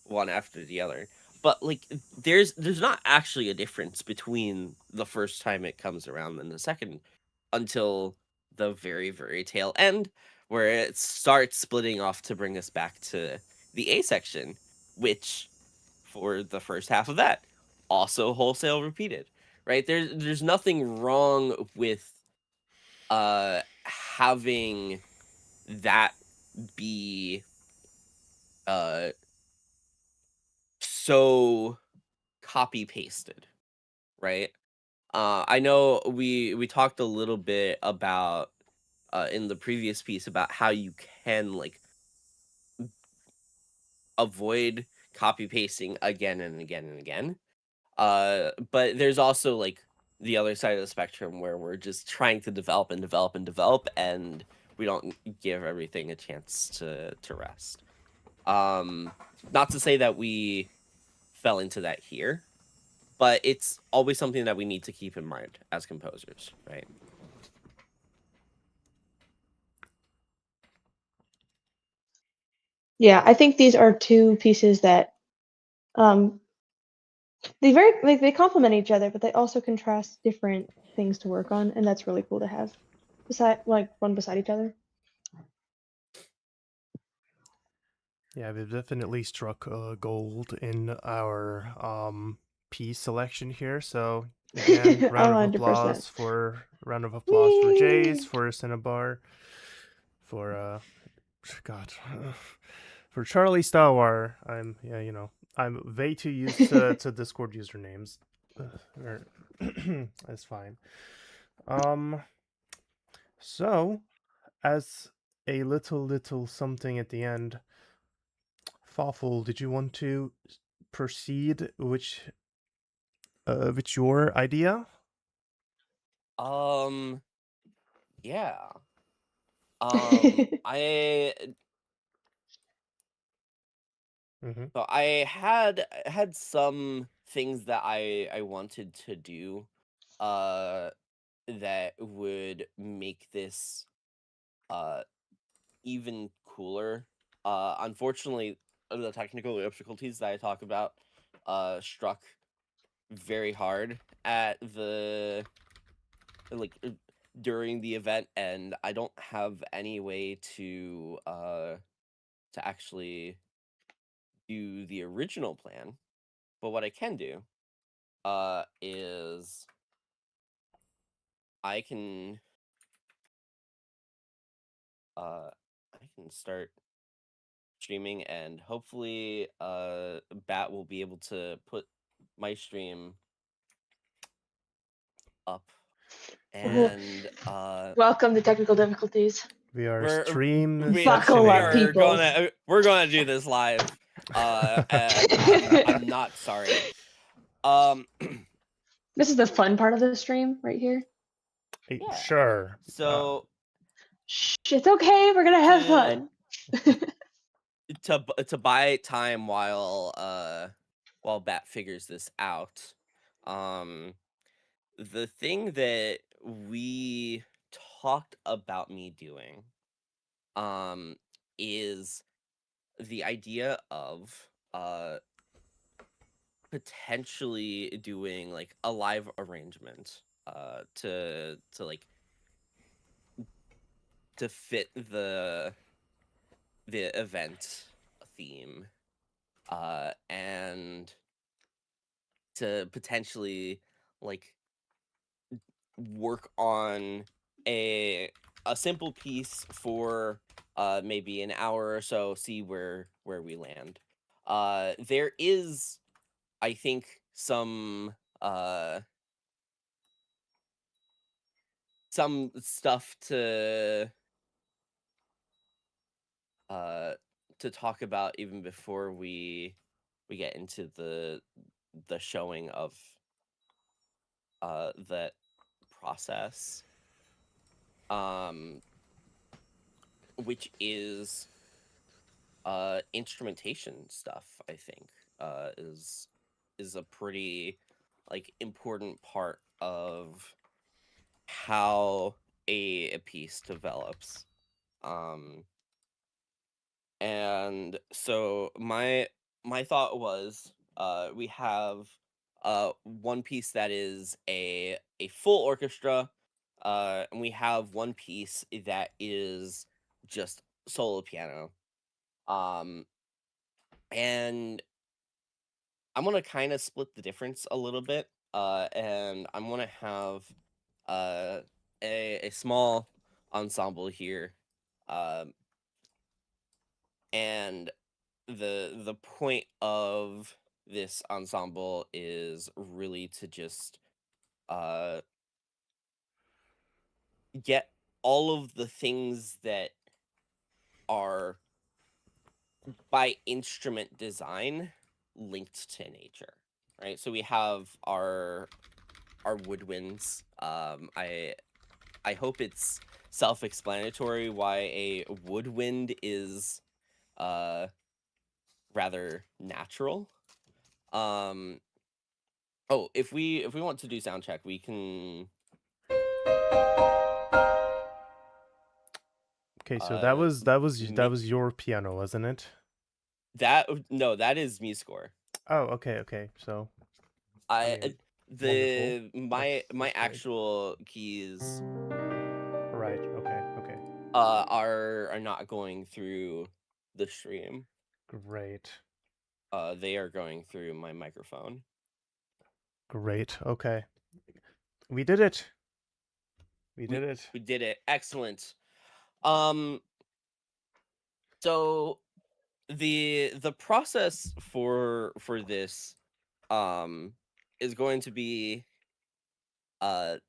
one after the other. But like there's not actually a difference between the first time it comes around and the second until the very very tail end, where it starts splitting off to bring us back to the A section, which for the first half of that also wholesale repeated. Right? There's nothing wrong with having that be so copy pasted, right? I know we talked a little bit about in the previous piece about how you can like avoid copy pasting again and again and again. But there's also like the other side of the spectrum where we're just trying to develop and develop and develop, and we don't give everything a chance to rest. Not to say that we fell into that here, but it's always something that we need to keep in mind as composers, right? Yeah, I think these are two pieces that they complement each other, but they also contrast different things to work on, and that's really cool to have one beside each other. Yeah, we've definitely struck gold in our piece selection here. So again, round of 100%. applause for Jayce, Whee! for Cinnabar, for God, for Charlie Stavar. I'm way too used to Discord usernames. That's fine. So as a little something at the end, Fawful, did you want to proceed with your idea? Yeah. I So I had some things that I wanted to do that would make this even cooler. Unfortunately, the technical difficulties that I talk about struck very hard at the during the event, and I don't have any way to actually do the original plan. But what I can do is I can start streaming, and hopefully Bat will be able to put my stream up, and Welcome to technical difficulties. We are Buckle up, people. we're gonna do this live. And I'm not sorry. This is the fun part of the stream right here. Yeah. Sure. So Shh, it's okay. We're gonna have fun. to buy time while Bat figures this out. The thing that we talked about me doing is the idea of potentially doing like a live arrangement to like to fit the event theme, and to potentially like work on a simple piece for maybe an hour or so, see where we land. There is, I think, some stuff to talk about even before we get into the showing of that process, which is instrumentation stuff. I think is a pretty like important part of how a piece develops. And so my thought was, we have one piece that is a full orchestra, and we have one piece that is just solo piano. And I'm gonna kind of split the difference a little bit, and I'm gonna have a small ensemble here, and the point of this ensemble is really to just get all of the things that are by instrument design linked to nature, right? So we have our woodwinds. I hope it's self-explanatory why a woodwind is rather natural. Oh, if we want to do sound check, we can. Okay, so that was your piano, wasn't it? No, that is MuseScore. Oh, okay. So I mean, the wonderful. my That's great. actual keys Right. Okay. are not going through the stream. Great. They are going through my microphone. Great. Okay. We did it. We did it. We did it. Excellent. So the process for this is going to be a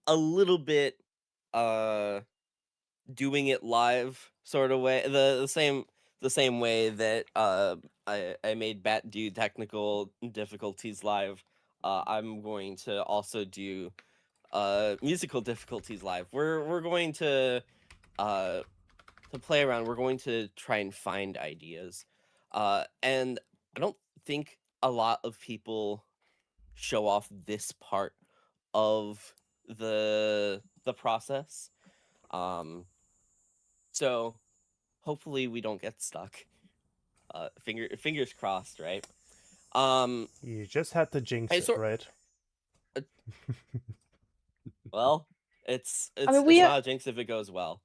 little bit doing it live sort of way, the same way that I made Bat do technical difficulties live. I'm going to also do musical difficulties live. We're going to play around. We're going to try and find ideas, and I don't think a lot of people show off this part of the process. So hopefully we don't get stuck. Fingers crossed, right? You just had to jinx it, right? Well, it's I mean, not a jinx if it goes well.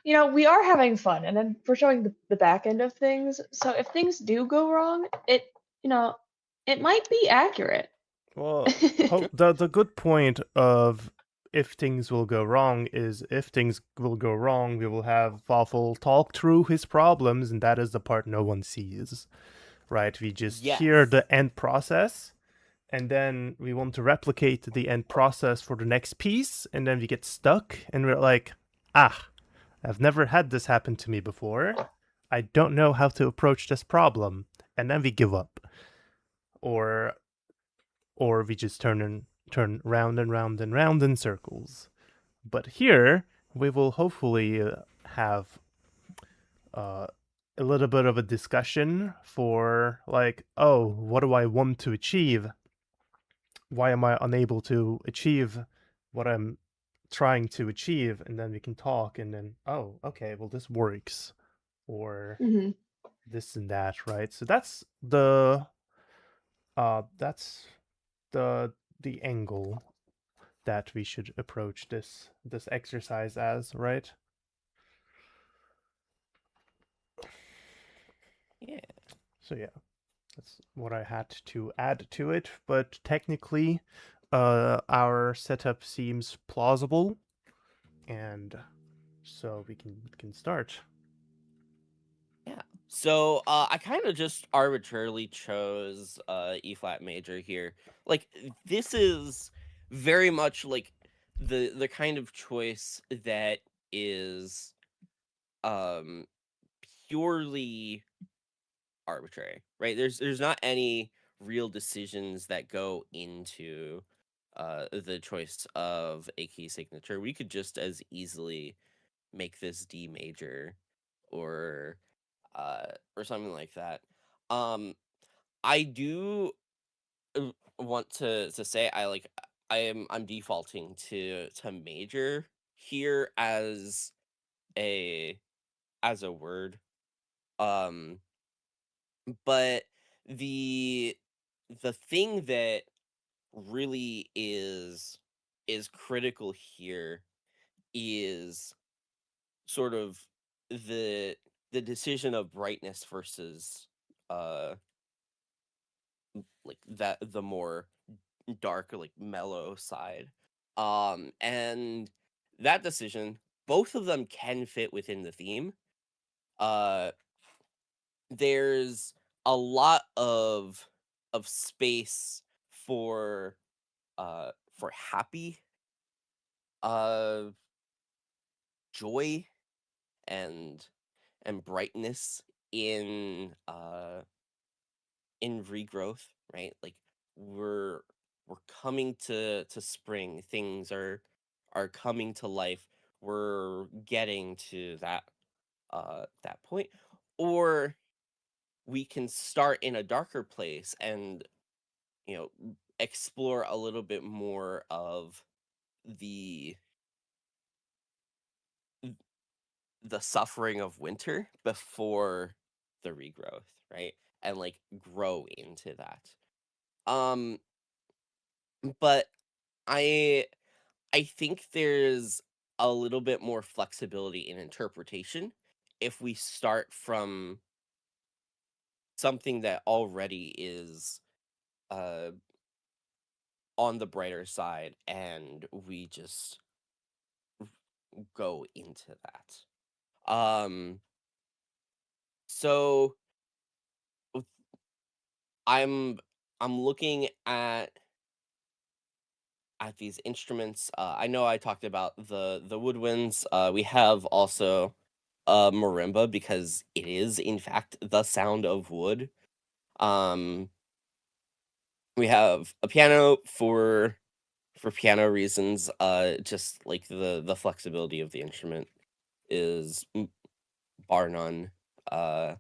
we are having fun, and then we're showing the back end of things. So if things do go wrong, it might be accurate. Well, the good point of if things will go wrong is if things will go wrong, we will have Waffle talk through his problems, and that is the part no one sees, right? We just hear the end process, and then we want to replicate the end process for the next piece, and then we get stuck, and we're like, I've never had this happen to me before. I don't know how to approach this problem, and then we give up. Or we just turn round and round and round in circles. But here, we will hopefully have a little bit of a discussion for, like, oh, what do I want to achieve? Why am I unable to achieve what I'm trying to achieve? And then we can talk, and then, oh, okay, well, this works. Or this and that, right? So that's the That's the angle that we should approach this exercise as, right? Yeah. So yeah, that's what I had to add to it. But technically, our setup seems plausible, and so we can start. Yeah. So I kind of just arbitrarily chose E flat major here. Like this is very much like the kind of choice that is um purely arbitrary, right? There's not any real decisions that go into the choice of a key signature. We could just as easily make this D major or or something like that. Um, I do want to say I'm defaulting to major here a as a word. Um, but the the thing that really is critical here is sort of the the decision of brightness versus uh like that the more dark or like mellow side. And that decision, both of them can fit within the theme. Uh there's a lot of space for happy, uh joy and brightness in regrowth, right? Like we're we're coming to spring. Things are coming to life. We're getting to that point. Or we can start in a darker place and explore a little bit more of the the suffering of winter before the regrowth, right? And like grow into that. Um but I I think there's a little bit more flexibility in interpretation if we start from something that already is uh on the brighter side and we just go into that. So I'm I'm looking at these instruments. I know I talked about the woodwinds. We have also marimba because it is in fact the sound of wood. Um, we have a piano for piano reasons. Just like the flexibility of the instrument is bar none. Uh,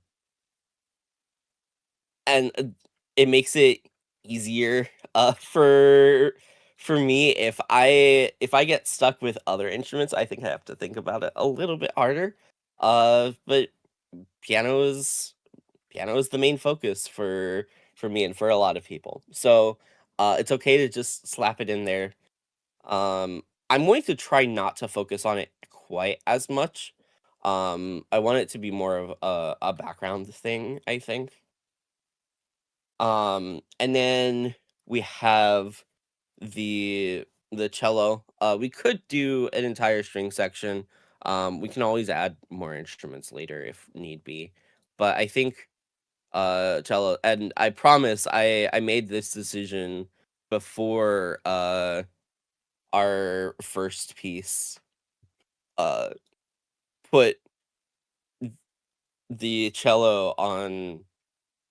and it makes it easier for me if I get stuck with other instruments. I think I have to think about it a little bit harder. But piano is piano is the main focus for me and for a lot of people, so it's okay to just slap it in there. I'm going to try not to focus on it quite as much. I want it to be more of a background thing, I think. And then we have the cello. We could do an entire string section. We can always add more instruments later if need be. But I think cello, and I promise I made this decision before our first piece uh put the cello on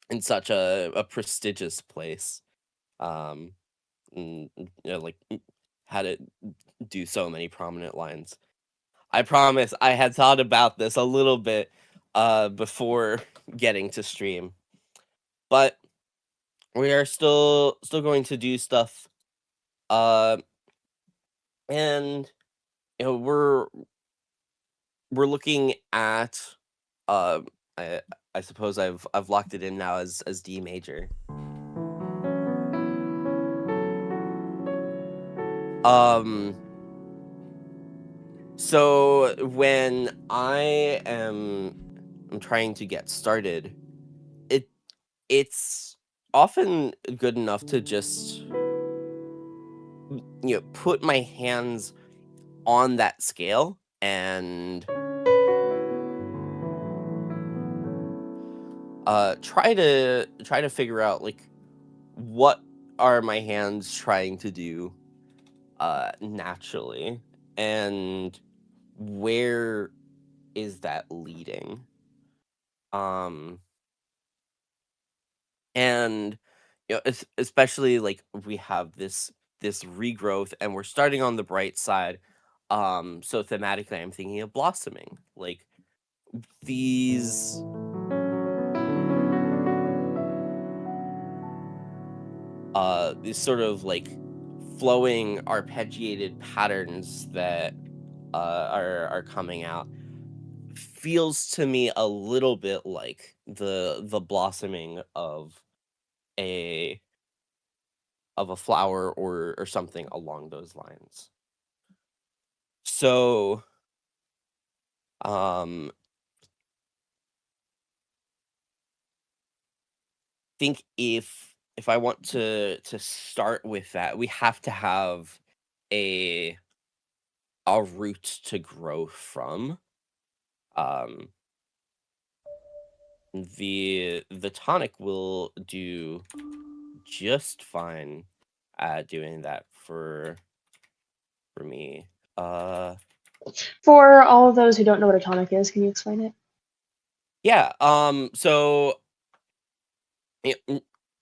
in such a prestigious place. Um like had it do so many prominent lines. I promise I had thought about this a little bit before getting to stream. But we are still going to do stuff. Uh and we're looking at uh I I suppose I've locked it in now as D major. So when I'm trying to get started, it's often good enough to just put my hands on that scale and try to figure out like what are my hands trying to do naturally, and where is that leading. And especially like we have this regrowth and we're starting on the bright side. So thematically I'm thinking of blossoming, like these sort of like flowing arpeggiated patterns that are coming out feels to me a little bit like the blossoming of a flower or something along those lines. So think if I want to start with that, we have to have a root to grow from. The tonic will do just fine at doing that for me. For all of those who don't know what a tonic is, can you explain it? Yeah. So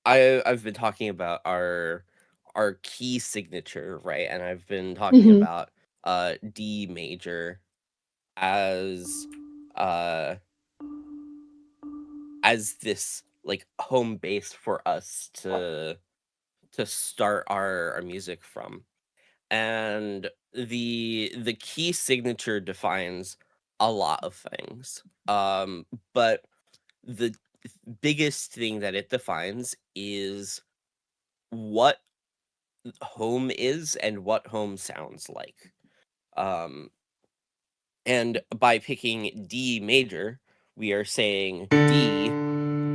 I've been talking about our key signature, right? And I've been talking about D major as this like home base for us to start our music from. And the key signature defines a lot of things. But the biggest thing that it defines is what home is and what home sounds like. And by picking D major, we are saying D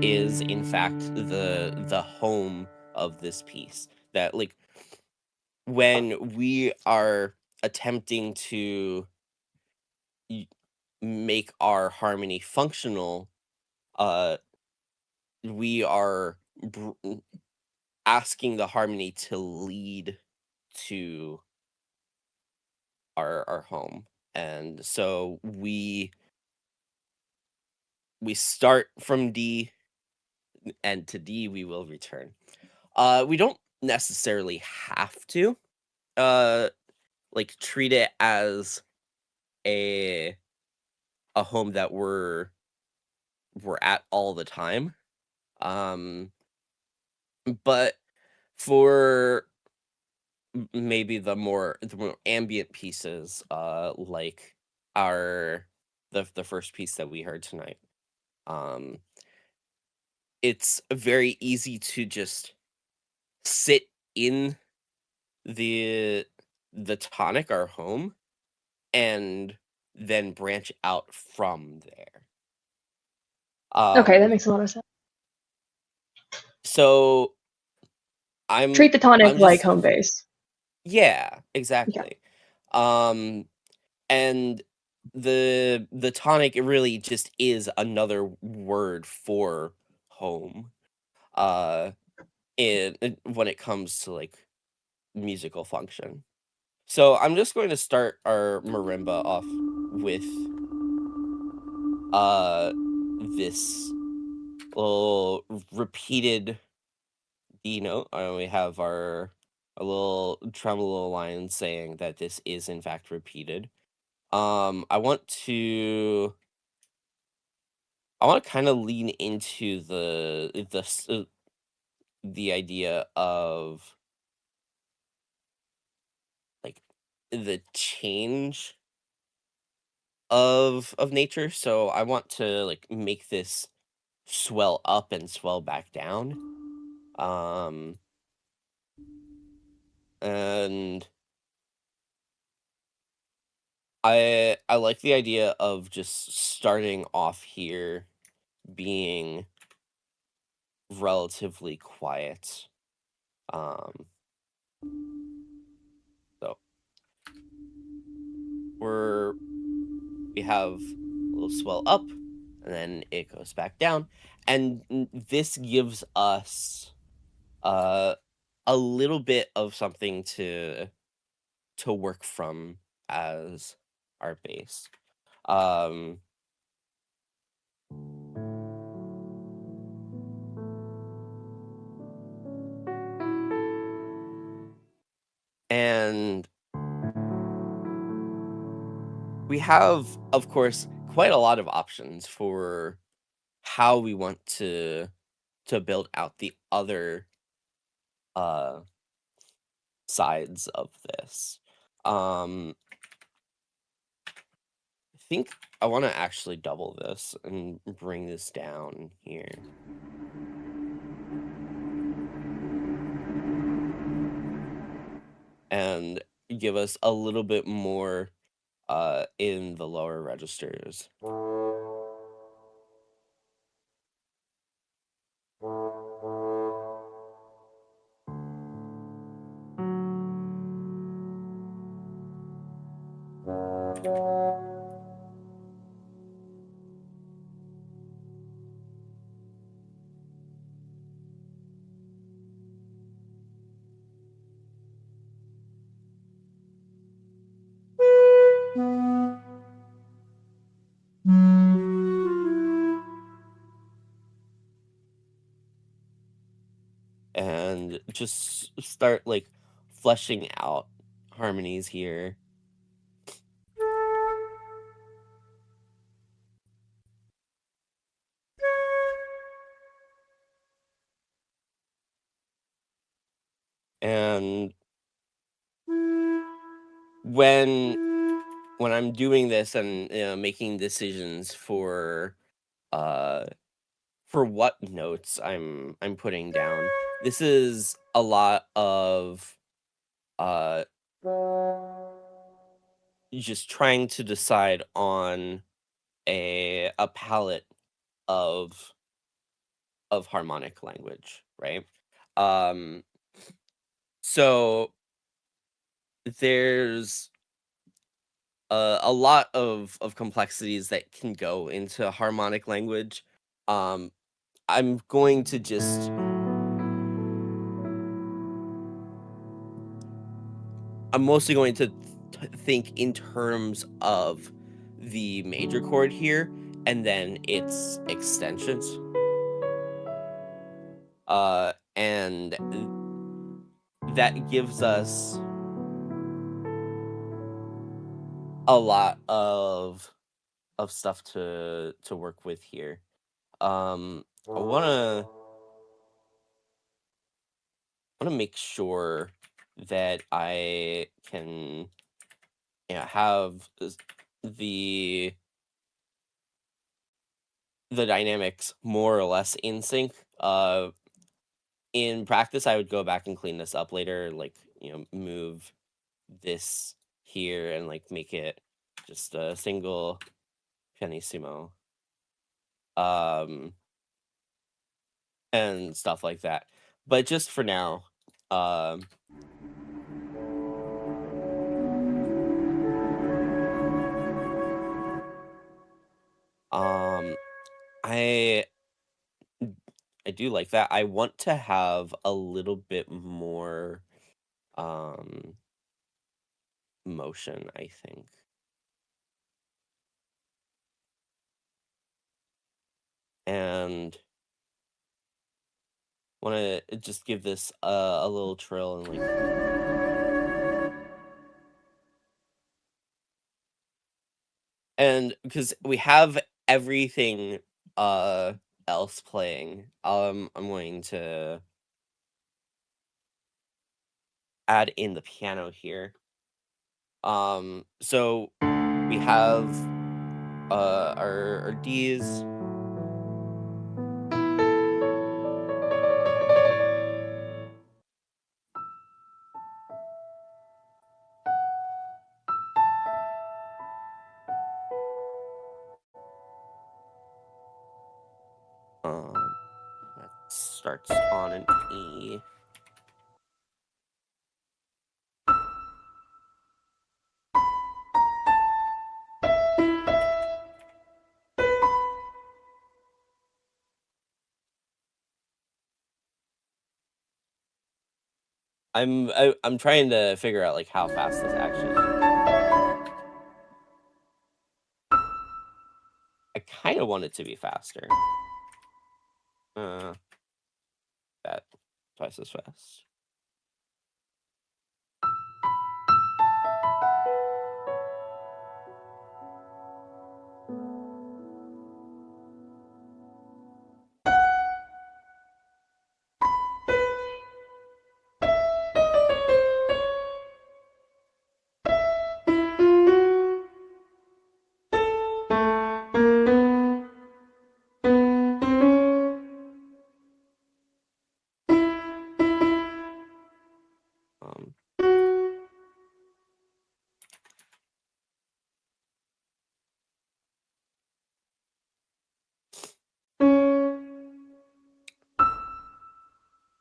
is in fact the home of this piece. That like when we are attempting to make our harmony functional, we are asking the harmony to lead to our home. And so we start from D, and to D we will return. We don't necessarily have to like treat it as a home that we're at all the time. But for maybe the more ambient pieces, like the first piece that we heard tonight, it's very easy to just sit in the tonic, our home, and then branch out from there. Okay, that makes a lot of sense. So Treat the tonic like just, home base. yeah, exactly. And the tonic, it really just is another word for home. When it comes to like musical function. So I'm just going to start our marimba off with this little repeated D note. We have a little tremolo line saying that this is in fact repeated. I want to kind of lean into the idea of like the change of nature. So I want to like make this swell up and swell back down. And I like the idea of just starting off here being relatively quiet. So we have a little swell up, and then it goes back down, and this gives us a little bit of something to work from as our base. And we have, of course, quite a lot of options for how we want to build out the other sides of this. I think I want to actually double this and bring this down here. And give us a little bit more in the lower registers. And just start like fleshing out harmonies here. And when I'm doing this and making decisions for what notes I'm putting down, this is a lot of just trying to decide on a palette of harmonic language, right? So there's a lot of complexities that can go into harmonic language. I'm going to just I'm mostly going to think in terms of the major chord here and then its extensions. And that gives us a lot of stuff to work with here. I wanna make sure that I can have the dynamics more or less in sync. In practice, I would go back and clean this up later, like move this here and like make it just a single pianissimo, and stuff like that. But just for now, I do like that. I want to have a little bit more motion, I think. And want to just give this a little trill and like, and because we have everything else playing, I'm going to add in the piano here. So we have our D's. starts on an E. I'm trying to figure out like how fast this actually is. I kind of want it to be faster. That twice as fast.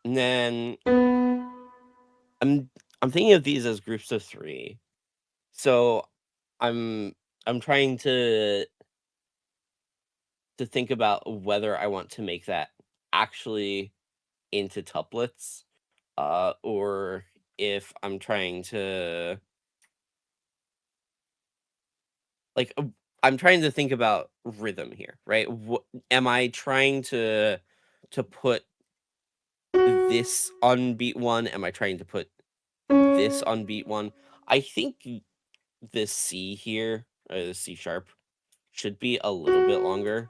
And then I'm thinking of these as groups of 3. So I'm trying to think about whether I want to make that actually into tuplets, or if I'm trying to like I'm trying to think about rhythm here, right? Am I trying to put this on beat 1? Am I trying to put this on beat 1? I think this C here, or the C sharp, should be a little bit longer,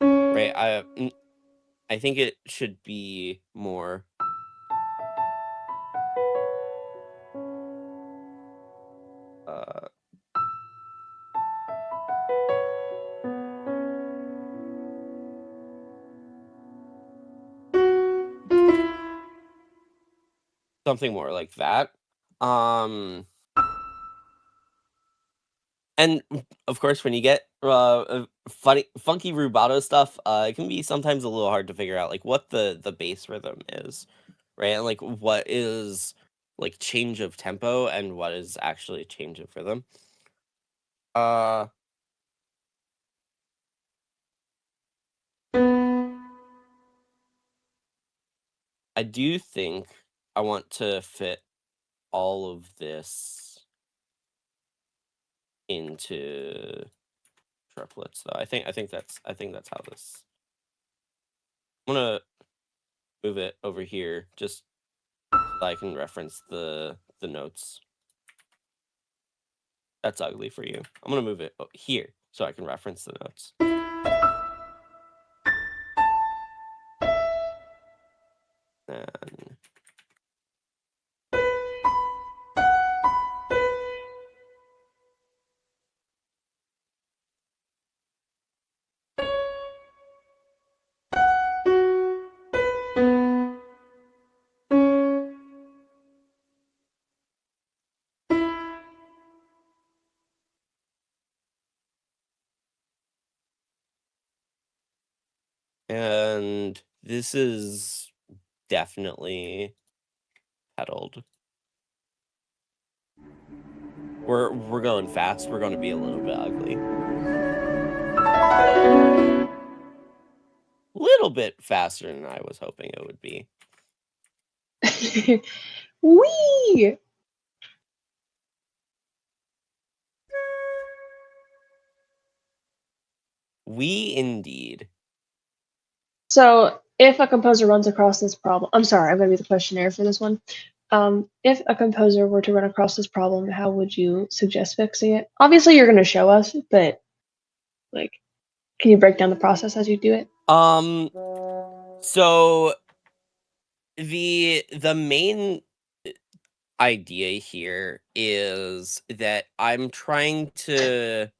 right? I think it should be more. Something more like that. And of course, when you get funky rubato stuff, it can be sometimes a little hard to figure out like what the bass rhythm is, right? And like what is like change of tempo and what is actually change of rhythm. I do think I want to fit all of this into triplets, though. I think that's how this. I'm gonna move it over here just so that I can reference the notes. That's ugly for you. I'm gonna move it here so I can reference the notes. And this is definitely pedaled. We're going fast. We're going to be a little bit ugly. Little bit faster than I was hoping it would be. Wee! We indeed. So, if a composer runs across this problem, I'm sorry, I'm going to be the questionnaire for this one. If a composer were to run across this problem, how would you suggest fixing it? Obviously, you're going to show us, but like, can you break down the process as you do it? So the main idea here is that I'm trying to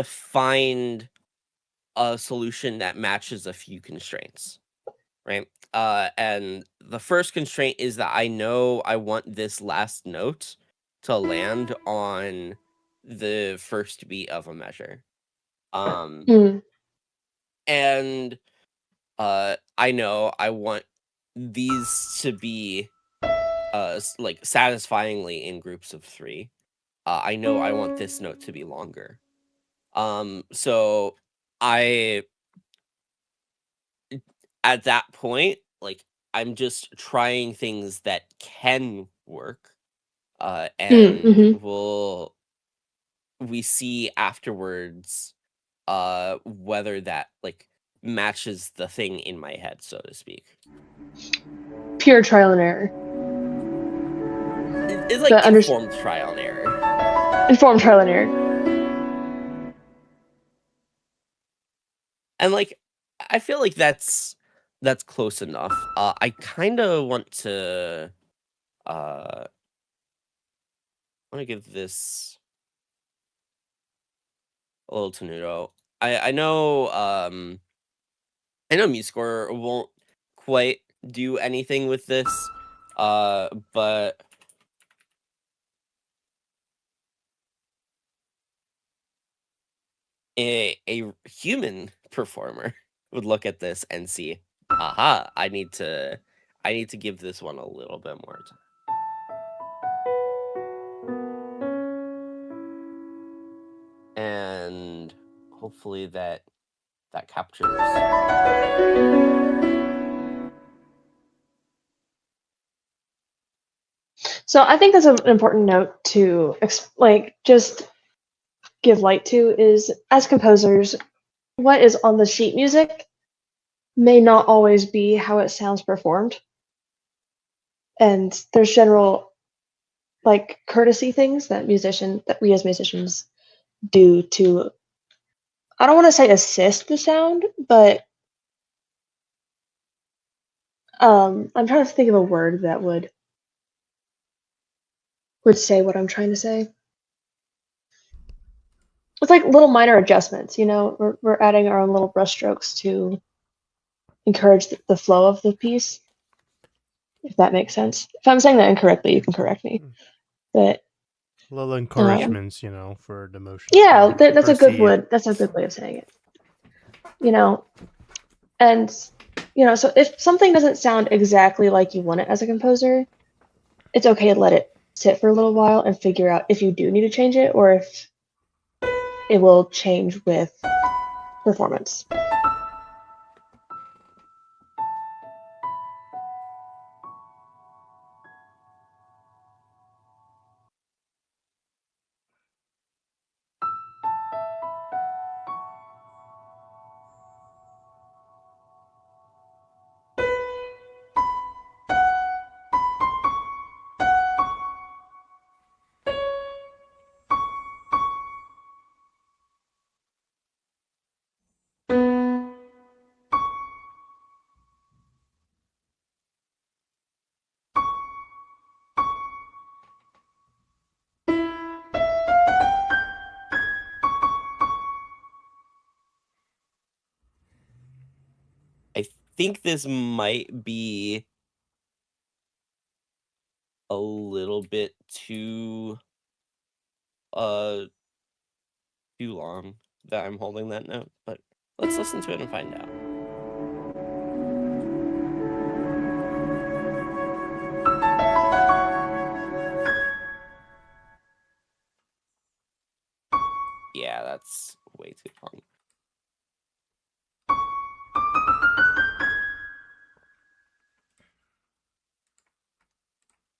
find a solution that matches a few constraints, right? And the first constraint is that I know I want this last note to land on the first beat of a measure. And I know I want these to be like satisfyingly in groups of 3. I know I want this note to be longer. So I at that point, like, I'm just trying things that can work, and Mm-hmm. we see afterwards whether that like matches the thing in my head, so to speak. Pure trial and error. It's like informed trial and error. Informed trial and error. And like, I feel like that's close enough. I kind of want to give this a little tenuto. I know MuseScore won't quite do anything with this, but a human performer would look at this and see, aha, I need to give this one a little bit more time. And hopefully that captures. So I think that's an important note to just give light to is, as composers, what is on the sheet music may not always be how it sounds performed. And there's general like courtesy things that we as musicians do to, I don't want to say assist the sound, but I'm trying to think of a word that would say what I'm trying to say. It's like little minor adjustments, you know, we're adding our own little brushstrokes to encourage the flow of the piece, if that makes sense. If I'm saying that incorrectly, you can correct me. But little encouragements, you know, for the motion. Yeah, that's a good word. That's a good way of saying it. You know, and you know, so if something doesn't sound exactly like you want it as a composer, it's okay to let it sit for a little while and figure out if you do need to change it or if it will change with performance. I think this might be a little bit too long that I'm holding that note, but let's listen to it and find out. Yeah, that's way too long.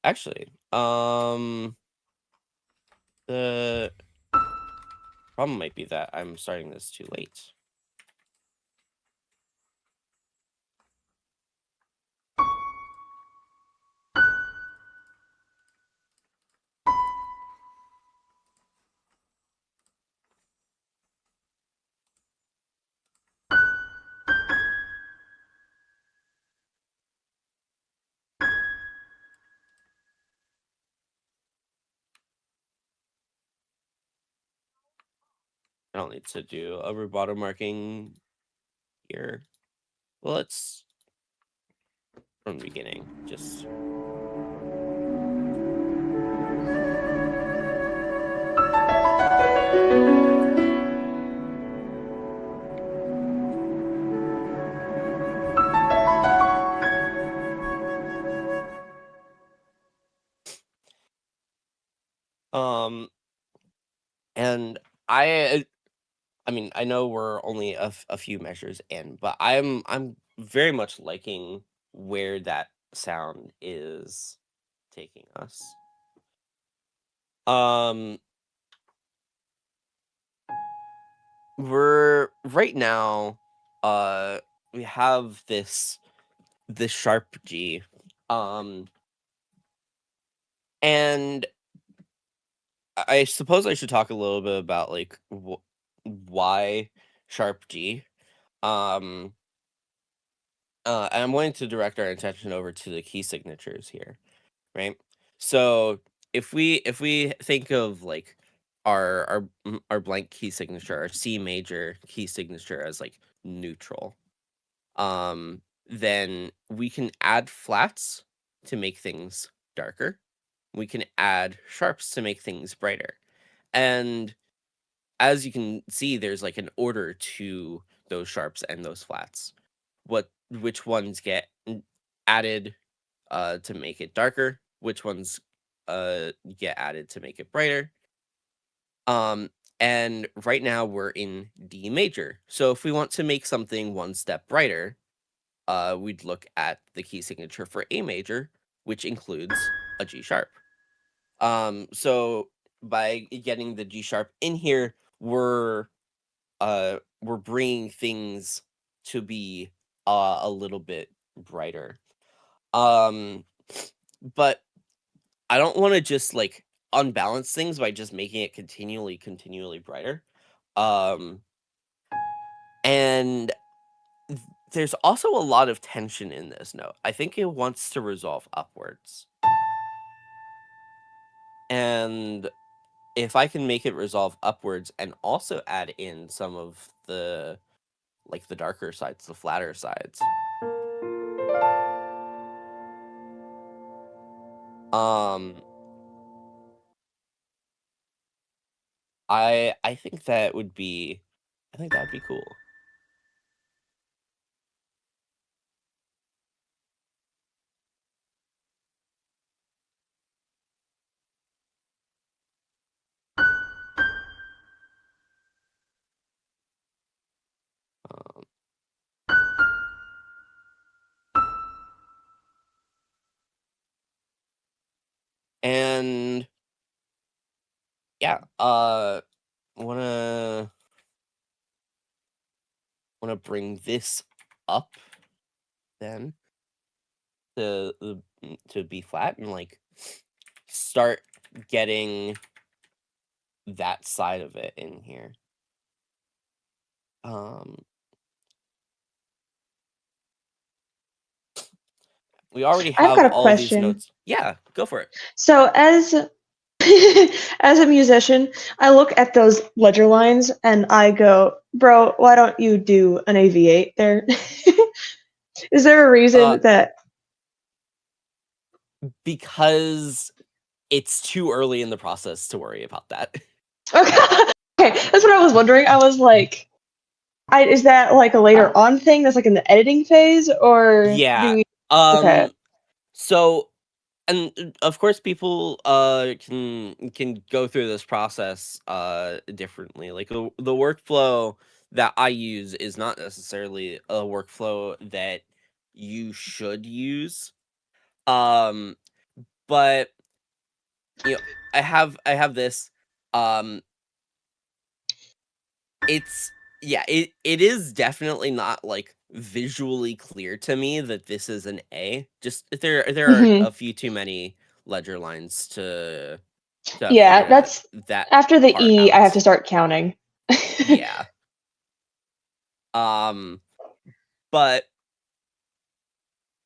Actually, the problem might be that I'm starting this too late. I don't need to do a rubato marking here. Well, let's from the beginning, just And I mean, I know we're only a few measures in, but I'm very much liking where that sound is taking us. We're right now, we have this sharp G, and I suppose I should talk a little bit about like why sharp G. And I'm going to direct our attention over to the key signatures here, right? So if we think of like our blank key signature, our C major key signature as like neutral, then we can add flats to make things darker. We can add sharps to make things brighter. And as you can see, there's like an order to those sharps and those flats. Which ones get added to make it darker, which ones get added to make it brighter. And right now we're in D major. So if we want to make something one step brighter, we'd look at the key signature for A major, which includes a G sharp. So by getting the G sharp in here, we're bringing things to be a little bit brighter. But I don't want to just like unbalance things by just making it continually brighter. And there's also a lot of tension in this note. I think it wants to resolve upwards. And if I can make it resolve upwards and also add in some of the like the darker sides, the flatter sides. I think that would be cool. And yeah, wanna bring this up then to B flat and like start getting that side of it in here. We already I've have got a all these question. notes. Yeah, go for it. So as as a musician, I look at those ledger lines and I go, bro, why don't you do an AV8 there? Is there a reason that Because it's too early in the process to worry about that. Okay, that's what I was wondering. I was like, is that like a later on thing that's like in the editing phase, or Yeah. do we? Okay. So, and of course, people can go through this process differently. Like the workflow that I use is not necessarily a workflow that you should use. But you know, I have this. It's it is definitely not like visually clear to me that this is an A. Just there are Mhm. a few too many ledger lines to Yeah, figure that's that after the part E. I have out. to start counting. Yeah. But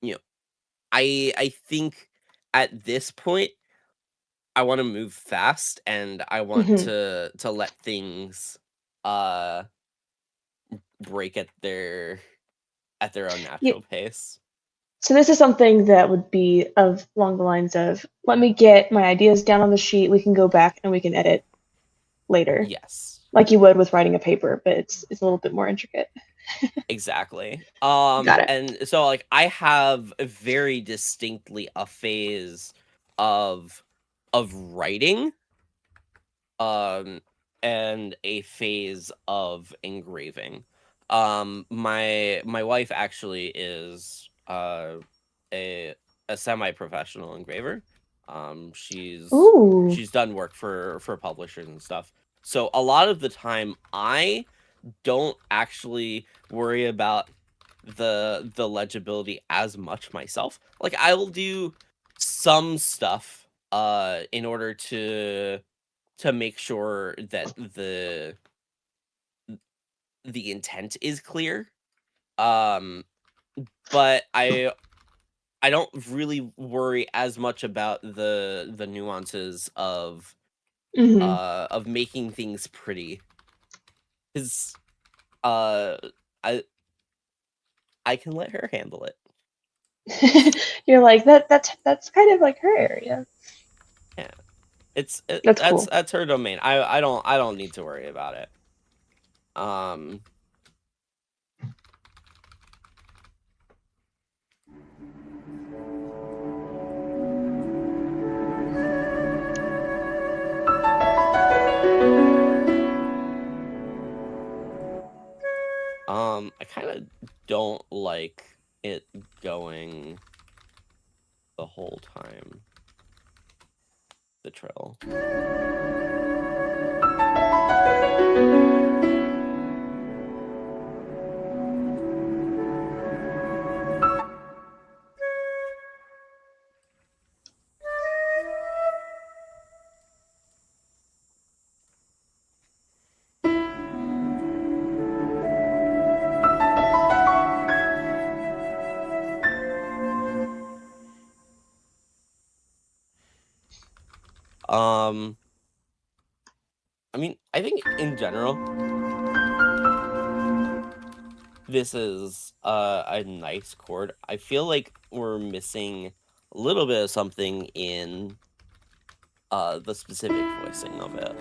you know, I think at this point I want to move fast and I want Mhm. to let things break at their own Yeah. natural pace. So this is something that would be along the lines of, let me get my ideas down on the sheet. We can go back and we can edit later, Yes. like you would with writing a paper, but it's a little bit more intricate. Exactly. Got it. And so like I have very distinctly a phase of writing and a phase of engraving. My wife actually is a semi-professional engraver. She's Ooh. done work for publishers and stuff. So a lot of the time, I don't actually worry about the legibility as much myself. Like, I will do some stuff in order to make sure that the intent is clear. But I don't really worry as much about the nuances of making things pretty, because I can let her handle it. You're like that's kind of like her area. Yeah, That's cool. that's her domain. I don't need to worry about it. I kind of don't like it going the whole time. The trill. I mean, I think in general, this is a nice chord. I feel like we're missing a little bit of something in the specific voicing of it.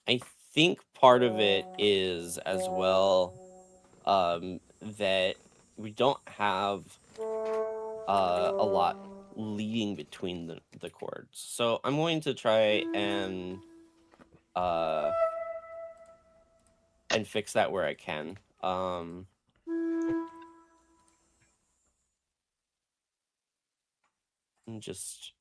I think part of it is as well that we don't have a lot leading between the chords. So I'm going to try and fix that where I can. And just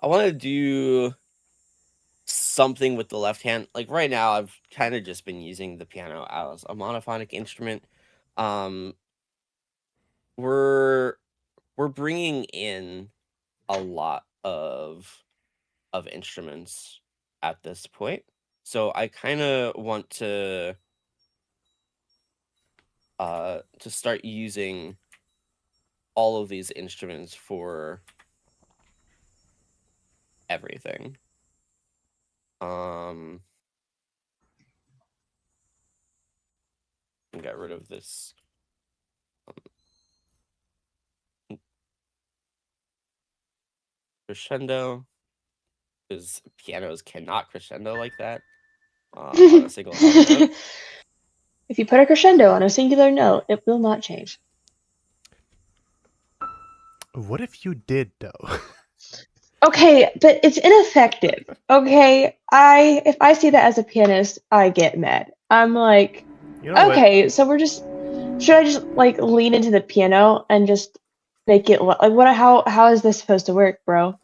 I want to do something with the left hand. Like right now, I've kind of just been using the piano as a monophonic instrument. We're bringing in a lot of instruments at this point, so I kind of want to start using all of these instruments for everything. Get rid of this crescendo, because pianos cannot crescendo like that. on a single held note. If you put a crescendo on a singular note, it will not change. What if you did, though? Okay, but it's ineffective. Okay, if I see that as a pianist, I get mad. I'm like, You know what? okay, so should I just like lean into the piano and just make it like what? How is this supposed to work, bro?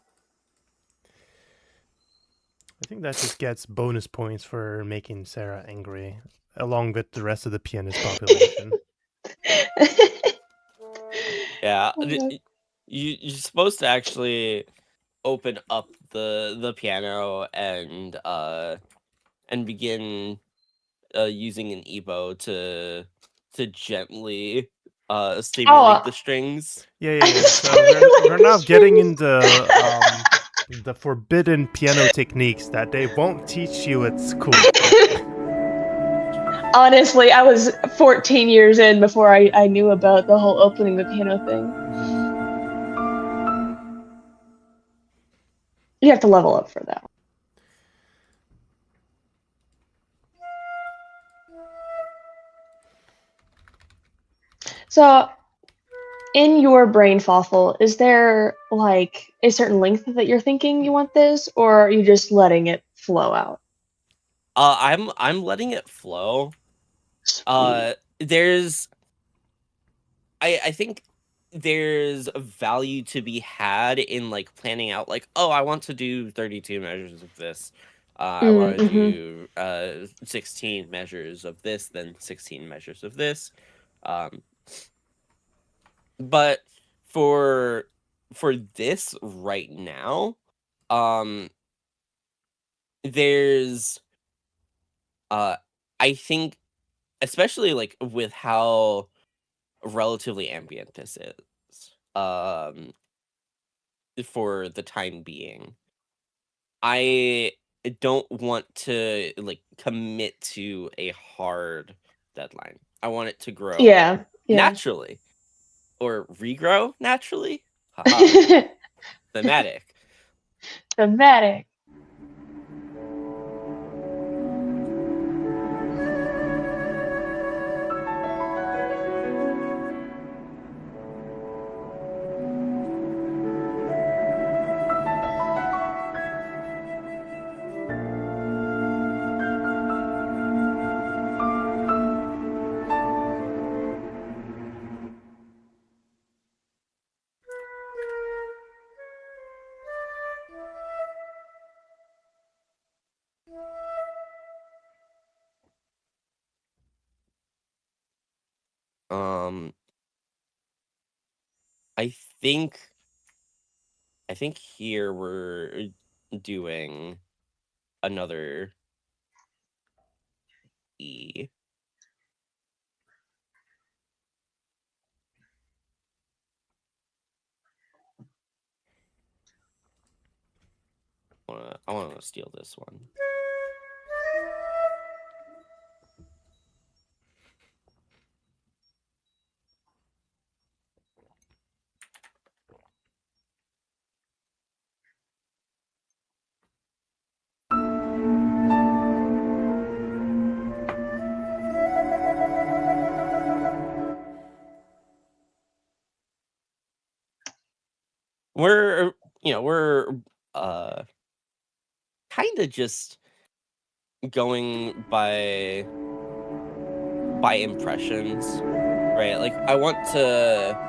I think that just gets bonus points for making Sarah angry, along with the rest of the pianist population. Yeah, Oh, you're supposed to actually open up the piano and begin using an ebow to gently stimulate the strings. Yeah. So we're now getting into the forbidden piano techniques that they won't teach you at school. Honestly, I was 14 years in before I knew about the whole opening the piano thing. You have to level up for that. So, in your brain, Fawful, is there like a certain length that you're thinking you want this, or are you just letting it flow out? I'm letting it flow. There's I think there's a value to be had in like planning out like, oh, I want to do 32 measures of this. I want to do 16 measures of this, then 16 measures of this. But for this right now, there's I think, especially like with how relatively ambient this is, for the time being, I don't want to like commit to a hard deadline. I want it to grow Yeah. naturally, or regrow naturally. Haha. Thematic. Thematic. I think here we're doing another E. I want to steal this one. We're kind of just going by impressions, right? Like I want to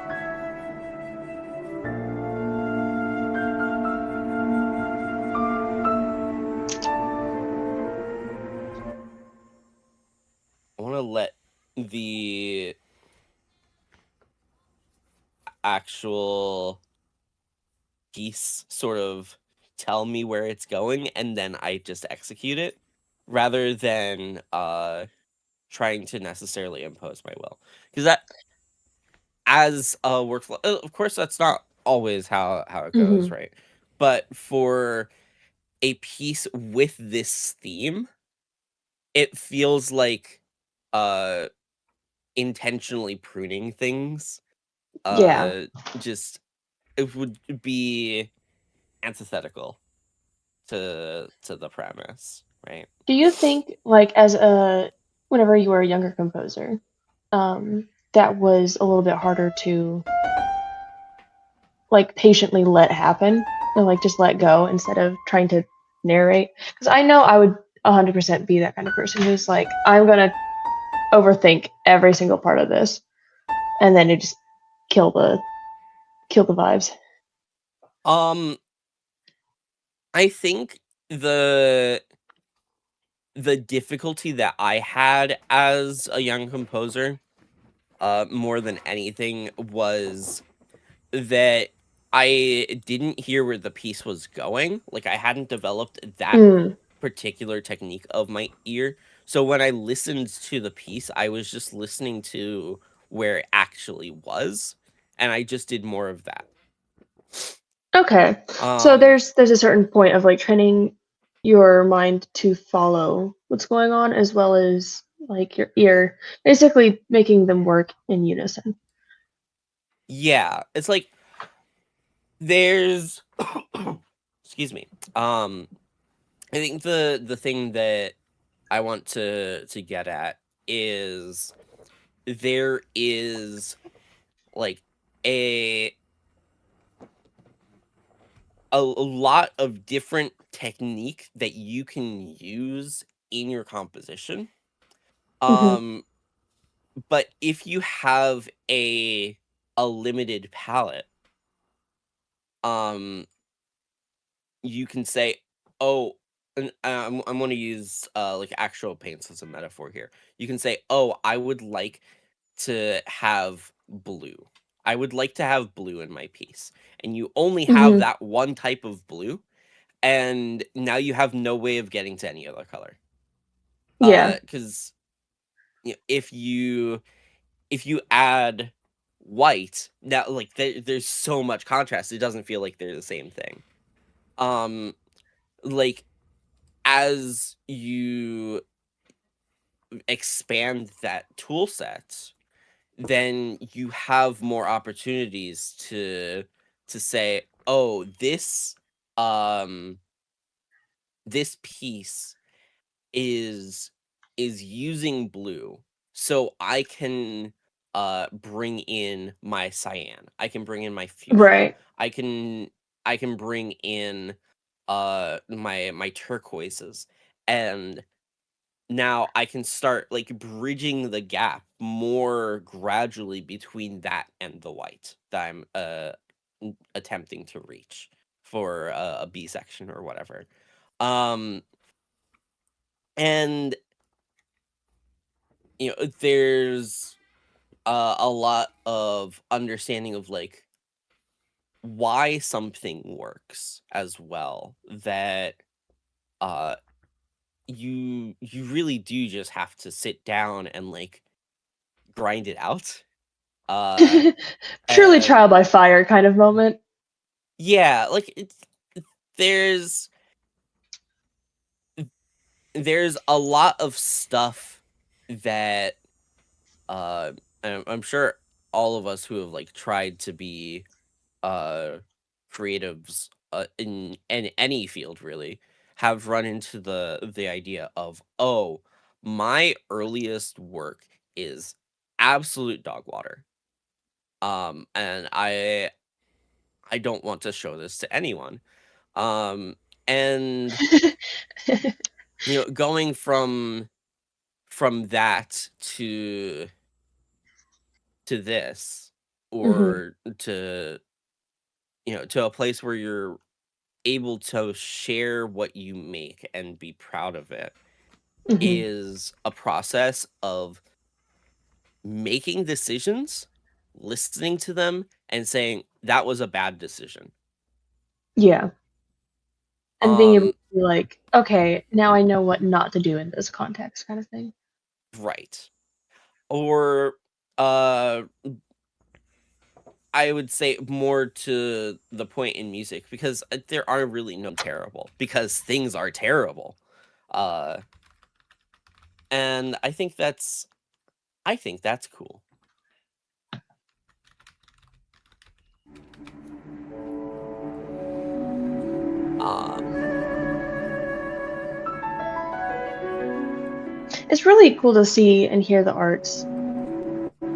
let the actual piece sort of tell me where it's going, and then I just execute it, rather than trying to necessarily impose my will. Because that, as a workflow, of course, that's not always how it goes, right? But for a piece with this theme, it feels like intentionally pruning things. Yeah. Just it would be antithetical to the premise, right? Do you think, like, whenever you were a younger composer, that was a little bit harder to, like, patiently let happen and, like, just let go instead of trying to narrate? Because I know I would 100% be that kind of person who's like, I'm gonna overthink every single part of this, and then it just kill the vibes. I think the difficulty that I had as a young composer, more than anything, was that I didn't hear where the piece was going. Like, I hadn't developed that particular technique of my ear. So when I listened to the piece, I was just listening to where it actually was, and I just did more of that. Okay. So there's a certain point of, like, training your mind to follow what's going on, as well as, like, your ear, basically making them work in unison. Yeah, it's like there's excuse me. I think the thing that I want to get at is there is like a lot of different technique that you can use in your composition. Mm-hmm. But if you have a limited palette, you can say, oh, and I'm going to use like actual paints as a metaphor here. You can say, oh, I would like to have blue. I would like to have blue in my piece. And you only have Mm-hmm. that one type of blue, and now you have no way of getting to any other color. Yeah. Because if you add white, now like there's so much contrast, it doesn't feel like they're the same thing. Like, as you expand that tool set, then you have more opportunities to say, oh, this this piece is using blue, so I can bring in my cyan, I can bring in my fuchsia, Right. I can bring in my turquoises, and now I can start like bridging the gap more gradually between that and the white that I'm attempting to reach for a B section or whatever. And there's a lot of understanding of like why something works as well, that uh you really do just have to sit down and like grind it out. Truly trial by And fire kind of moment. yeah, like there's there's a lot of stuff that I'm sure all of us who have like tried to be uh creatives in any field really have run into the idea of, oh, my earliest work is absolute dog water, and I don't want to show this to anyone, and going from that to this, Mm-hmm. or to to a place where you're able to share what you make and be proud of it, Mm-hmm. is a process of making decisions, listening to them, and saying that was a bad decision. Yeah. And being able Um, to be like, okay, now I know what not to do in this context, kind of thing. right. Or I would say more to the point in music, because there are really no terrible, because things are terrible. Uh, and I think that's cool. Um, it's really cool to see and hear the arts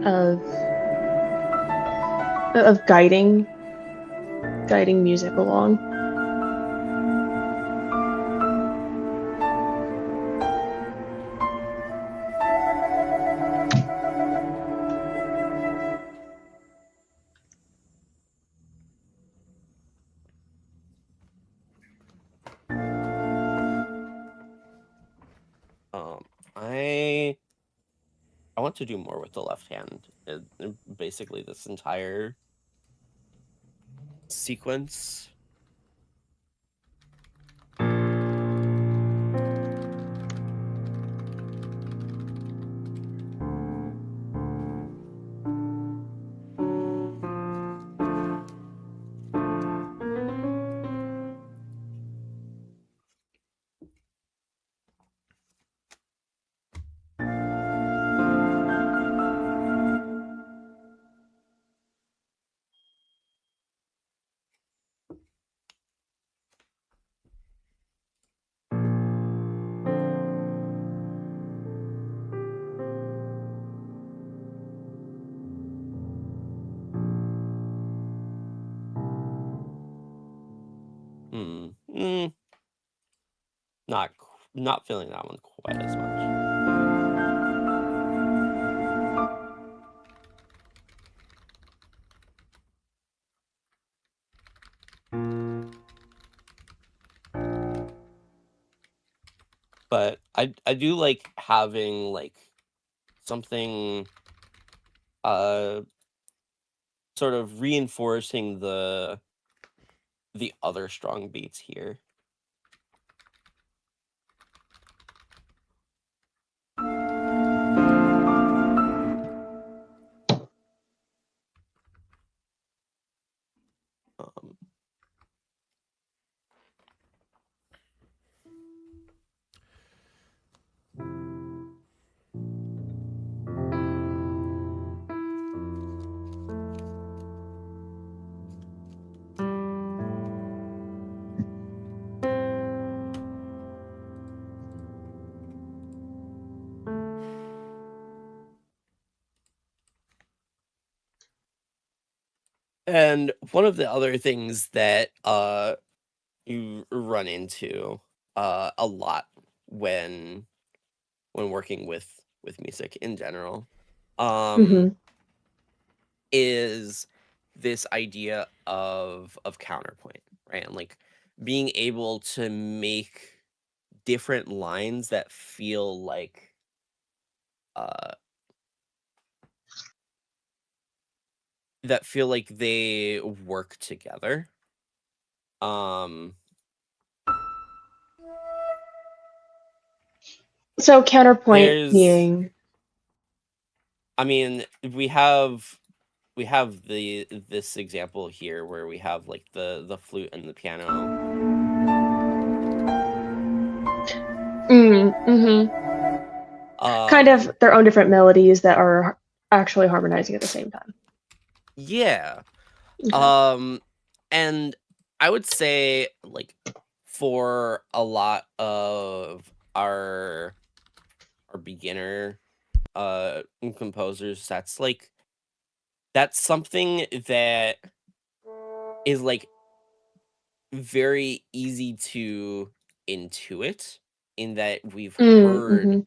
of guiding music along. I want to do more with the left hand. Basically, this entire sequence. Not feeling that one quite as much. But I do like having like something sort of reinforcing the other strong beats here. And one of the other things that you run into a lot when working with music in general is this idea of counterpoint, right? And like being able to make different lines that feel like they work together. So counterpoint being, I mean, we have this example here where we have like the flute and the piano. Kind of their own different melodies that are actually harmonizing at the same time. Yeah. And I would say like for a lot of our beginner composers, that's something that is like very easy to intuit, in that we've heard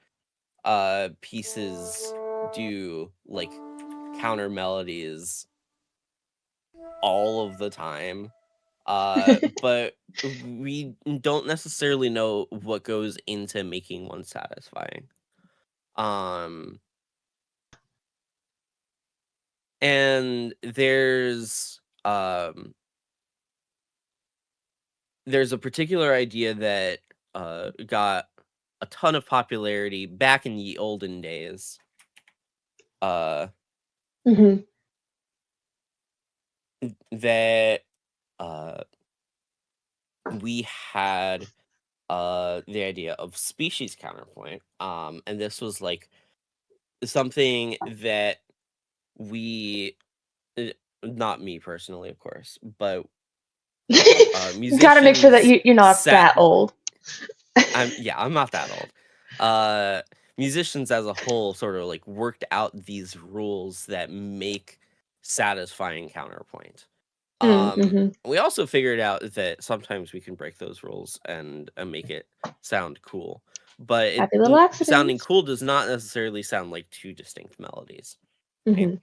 pieces do like counter melodies all of the time, but we don't necessarily know what goes into making one satisfying. And there's a particular idea that got a ton of popularity back in the olden days. That we had the idea of species counterpoint, and this was like something that we, not me personally, of course, but musicians gotta make sure that you're not that old. I'm not that old. musicians as a whole sort of like worked out these rules that make satisfying counterpoint. We also figured out that sometimes we can break those rules and make it sound cool, but Happy little sounding accidents. cool does not necessarily sound like two distinct melodies. Mhm.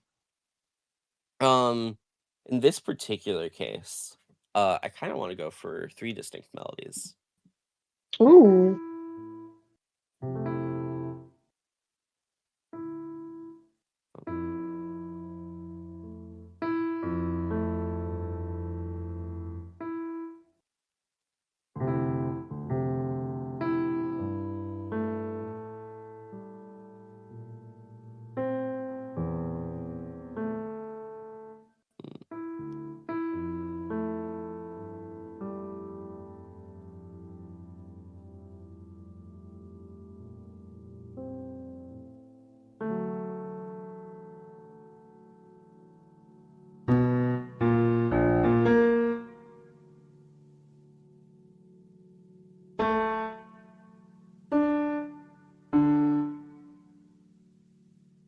In this particular case, I kind of want to go for 3 distinct melodies. Ooh.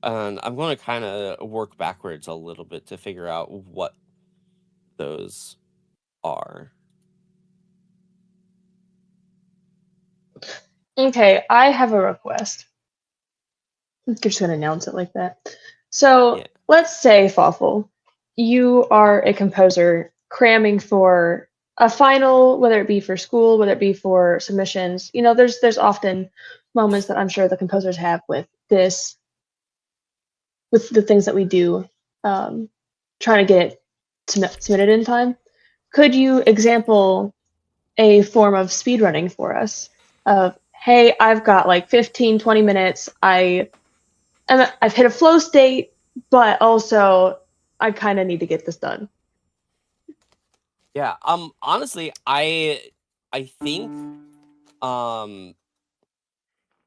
And I'm going to kind of work backwards a little bit to figure out what those are. Okay, I have a request. I'm just gonna announce it like that. So Yeah. let's say, Fawful, you are a composer cramming for a final, whether it be for school, whether it be for submissions. You know, there's often moments that I'm sure the composers have with this, with the things that we do, trying to get it submitted in time. Could you example a form of speedrunning for us? Of, hey, I've got like 15, 20 minutes. I've hit a flow state, but also I kind of need to get this done. Yeah. Honestly, I think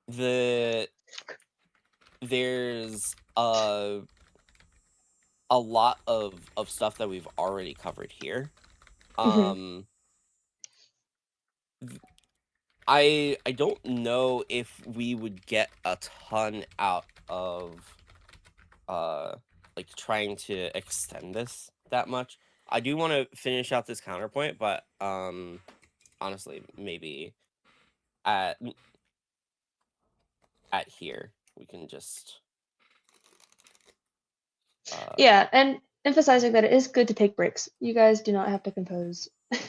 there's a lot of stuff that we've already covered here. I don't know if we would get a ton out of like trying to extend this that much. I do want to finish out this counterpoint, but honestly, maybe at here we can just Yeah, and emphasizing that it is good to take breaks. You guys do not have to compose an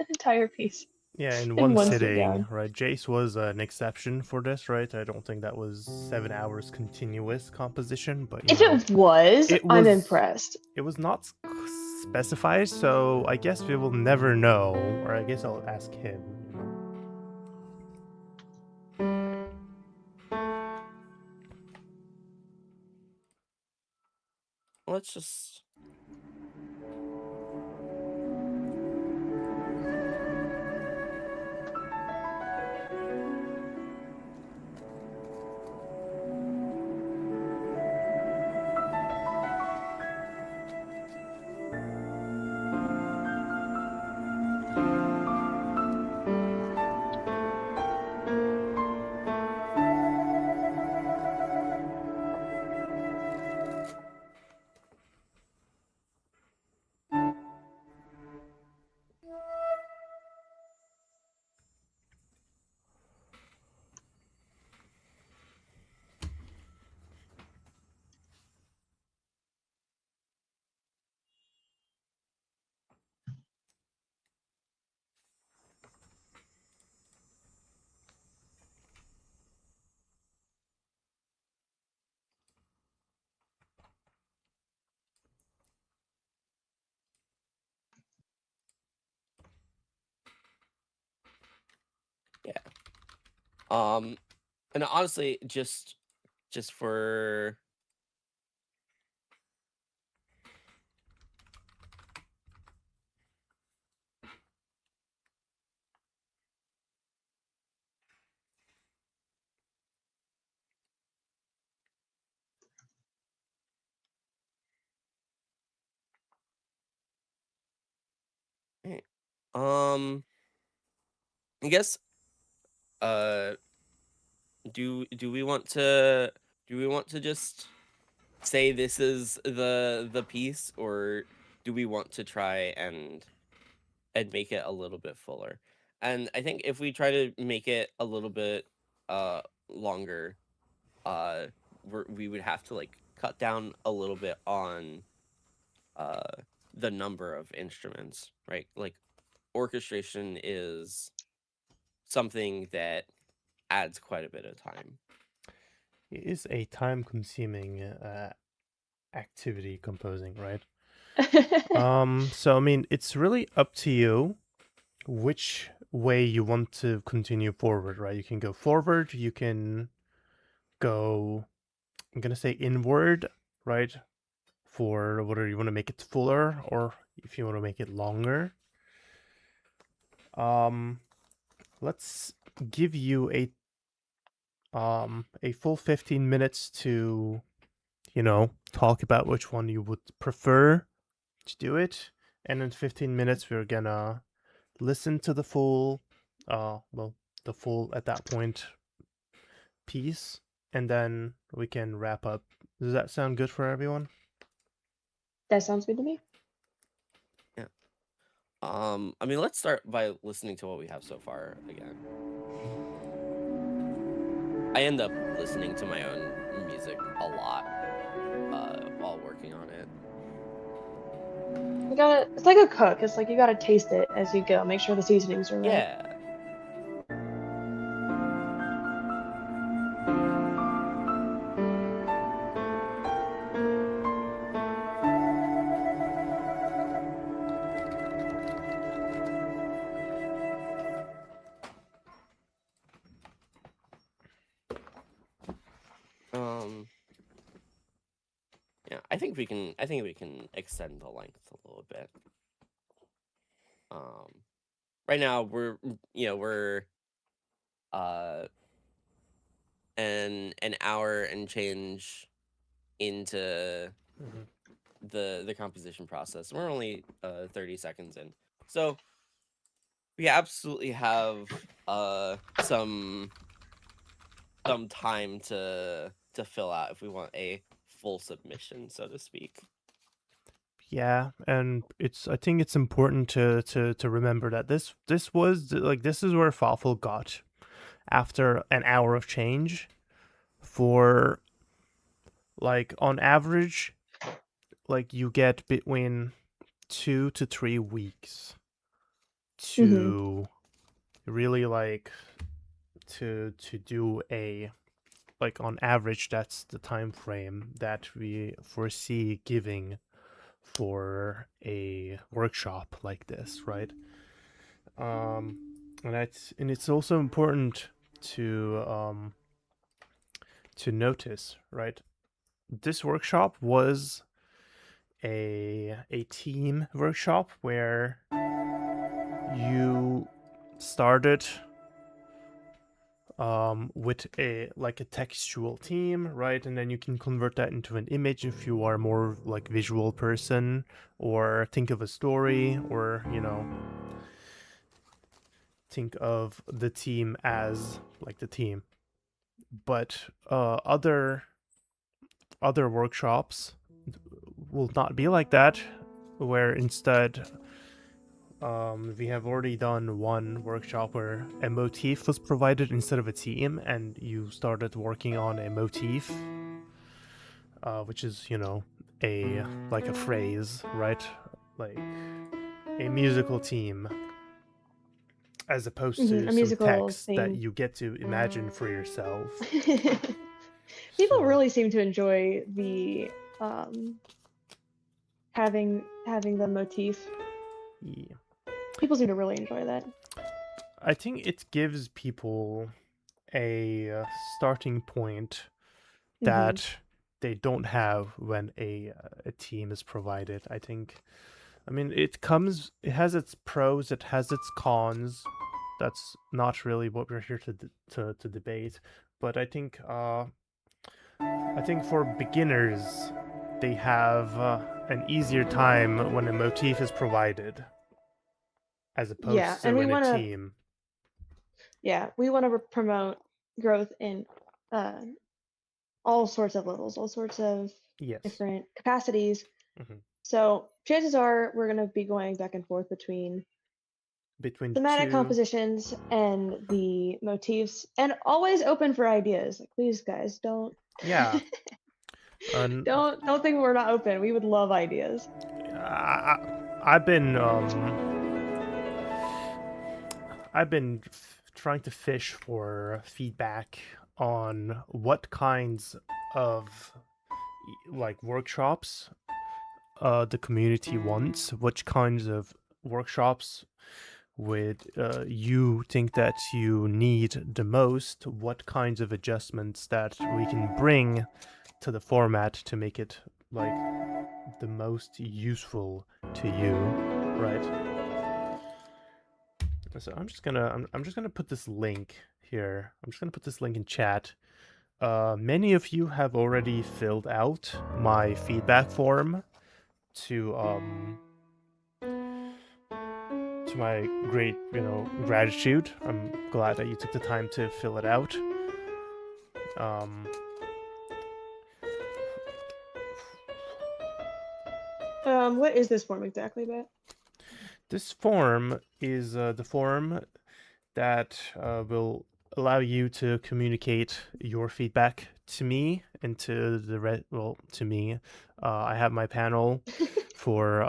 entire piece Yeah, in in one one sit sitting, down. right? Jayce was an exception for this, right? I don't think that was 7 hours continuous composition, but If it was, it I'm was impressed. it was not specified, so I guess we will never know, or I guess I'll ask him. let's just and honestly, just for I guess do we want to just say this is the piece, or do we want to try and make it a little bit fuller? And I think if we try to make it a little bit longer, we would have to like cut down a little bit on the number of instruments, right? Like orchestration is something that adds quite a bit of time. It is a time-consuming activity, composing, right? So I mean, it's really up to you which way you want to continue forward, right? You can go forward, you can go, I'm gonna say inward, right? For whether you want to make it fuller or if you want to make it longer. Let's give you a full 15 minutes to, you know, talk about which one you would prefer to do it. And in 15 minutes, we're gonna listen to the full, the full at that point piece, and then we can wrap up. Does that sound good for everyone? That sounds good to me. Yeah. I mean, let's start by listening to what we have so far again. I end up listening to my own music a lot while working on it. You gotta, it's like a cook. It's like you gotta taste it as you go. Make sure the seasonings are right. Yeah. Yeah, I think we can extend the length a little bit. Right now we're an hour and change into the composition process. We're only 30 seconds in, so we absolutely have some time to fill out if we want a full submission, so to speak. Yeah, and I think it's important to remember that this was like, this is where Fawful got after an hour of change. For like on average, like you get between 2 to 3 weeks to really like to do a, like on average that's the time frame that we foresee giving for a workshop like this, right? And it's also important to notice, right? This workshop was a team workshop where you started with a textual theme, right? And then you can convert that into an image if you are more like visual person, or think of a story, or think of the team as like the team. But other workshops will not be like that, where instead we have already done one workshop where a motif was provided instead of a theme, and you started working on a motif, which is a phrase, right? Like a musical theme, as opposed to A some musical text that theme. you get to imagine for yourself. People really seem to enjoy the having the motif. Yeah. People seem to really enjoy that. I think it gives people a starting point that they don't have when a team is provided. I mean, it has its pros, it has its cons. That's not really what we're here to debate. But I think for beginners, they have an easier time when a motif is provided, as opposed to and in a team. Yeah, we want to promote growth in all sorts of levels, all sorts of Yes. different capacities. Mhm. So chances are we're going to be going back and forth between thematic Two. compositions and the motifs, and always open for ideas. Like, please, guys, don't Yeah. don't think we're not open. We would love ideas. I've been trying to fish for feedback on what kinds of like workshops the community wants, which kinds of workshops would you think that you need the most, what kinds of adjustments that we can bring to the format to make it like the most useful to you, right? So I'm just gonna put this link here. I'm just gonna put this link in chat. Many of you have already filled out my feedback form to my great, gratitude. I'm glad that you took the time to fill it out. What is this form exactly about? This form is the form that will allow you to communicate your feedback to me and to to me. I have my panel for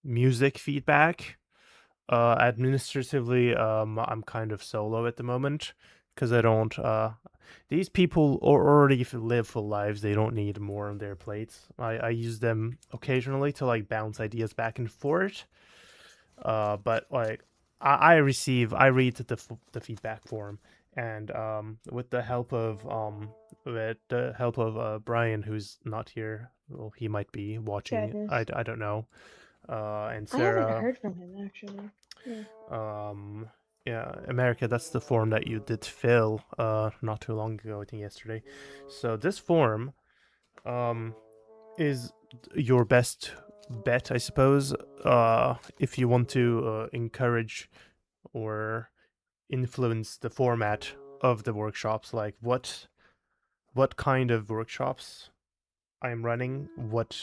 music feedback. Administratively, I'm kind of solo at the moment because I don't. These people already live full lives. They don't need more on their plates. I use them occasionally to like bounce ideas back and forth. But like I read the feedback form, and with the help of Brian, who's not here. Well, he might be watching. Sadness. I don't know. And I haven't Sarah. heard from him actually. Yeah. Yeah, America, that's the form that you did fill not too long ago, I think yesterday. So this form is your best bet, I suppose, if you want to encourage or influence the format of the workshops, like what kind of workshops I'm running, what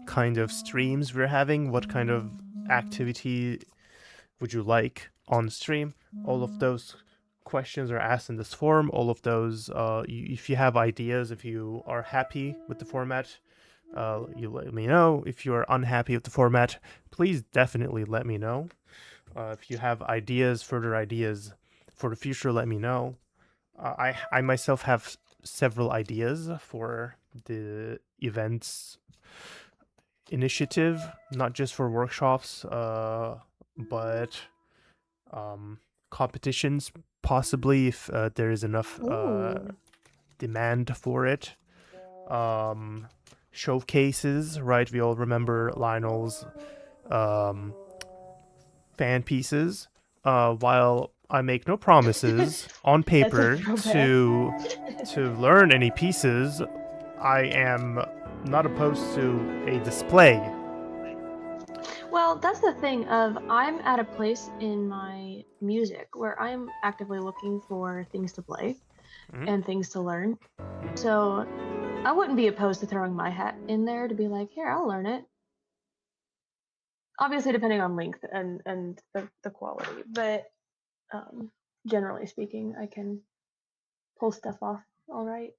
kind of streams we're having, what kind of activity would you like on stream. All of those questions are asked in this form. All of those, if you have ideas, if you are happy with the format, you let me know. If you are unhappy with the format, please definitely let me know. If you have further ideas for the future, let me know. I myself have several ideas for the events initiative, not just for workshops, but competitions, possibly if there is enough demand for it. Showcases, right? We all remember Lionel's fan pieces. While I make no promises on paper to learn any pieces, I am not opposed to a display. Well, that's the thing of I'm at a place in my music where I'm actively looking for things to play and things to learn. So I wouldn't be opposed to throwing my hat in there to be like, here, I'll learn it. Obviously, depending on length and the quality, but generally speaking, I can pull stuff off all right.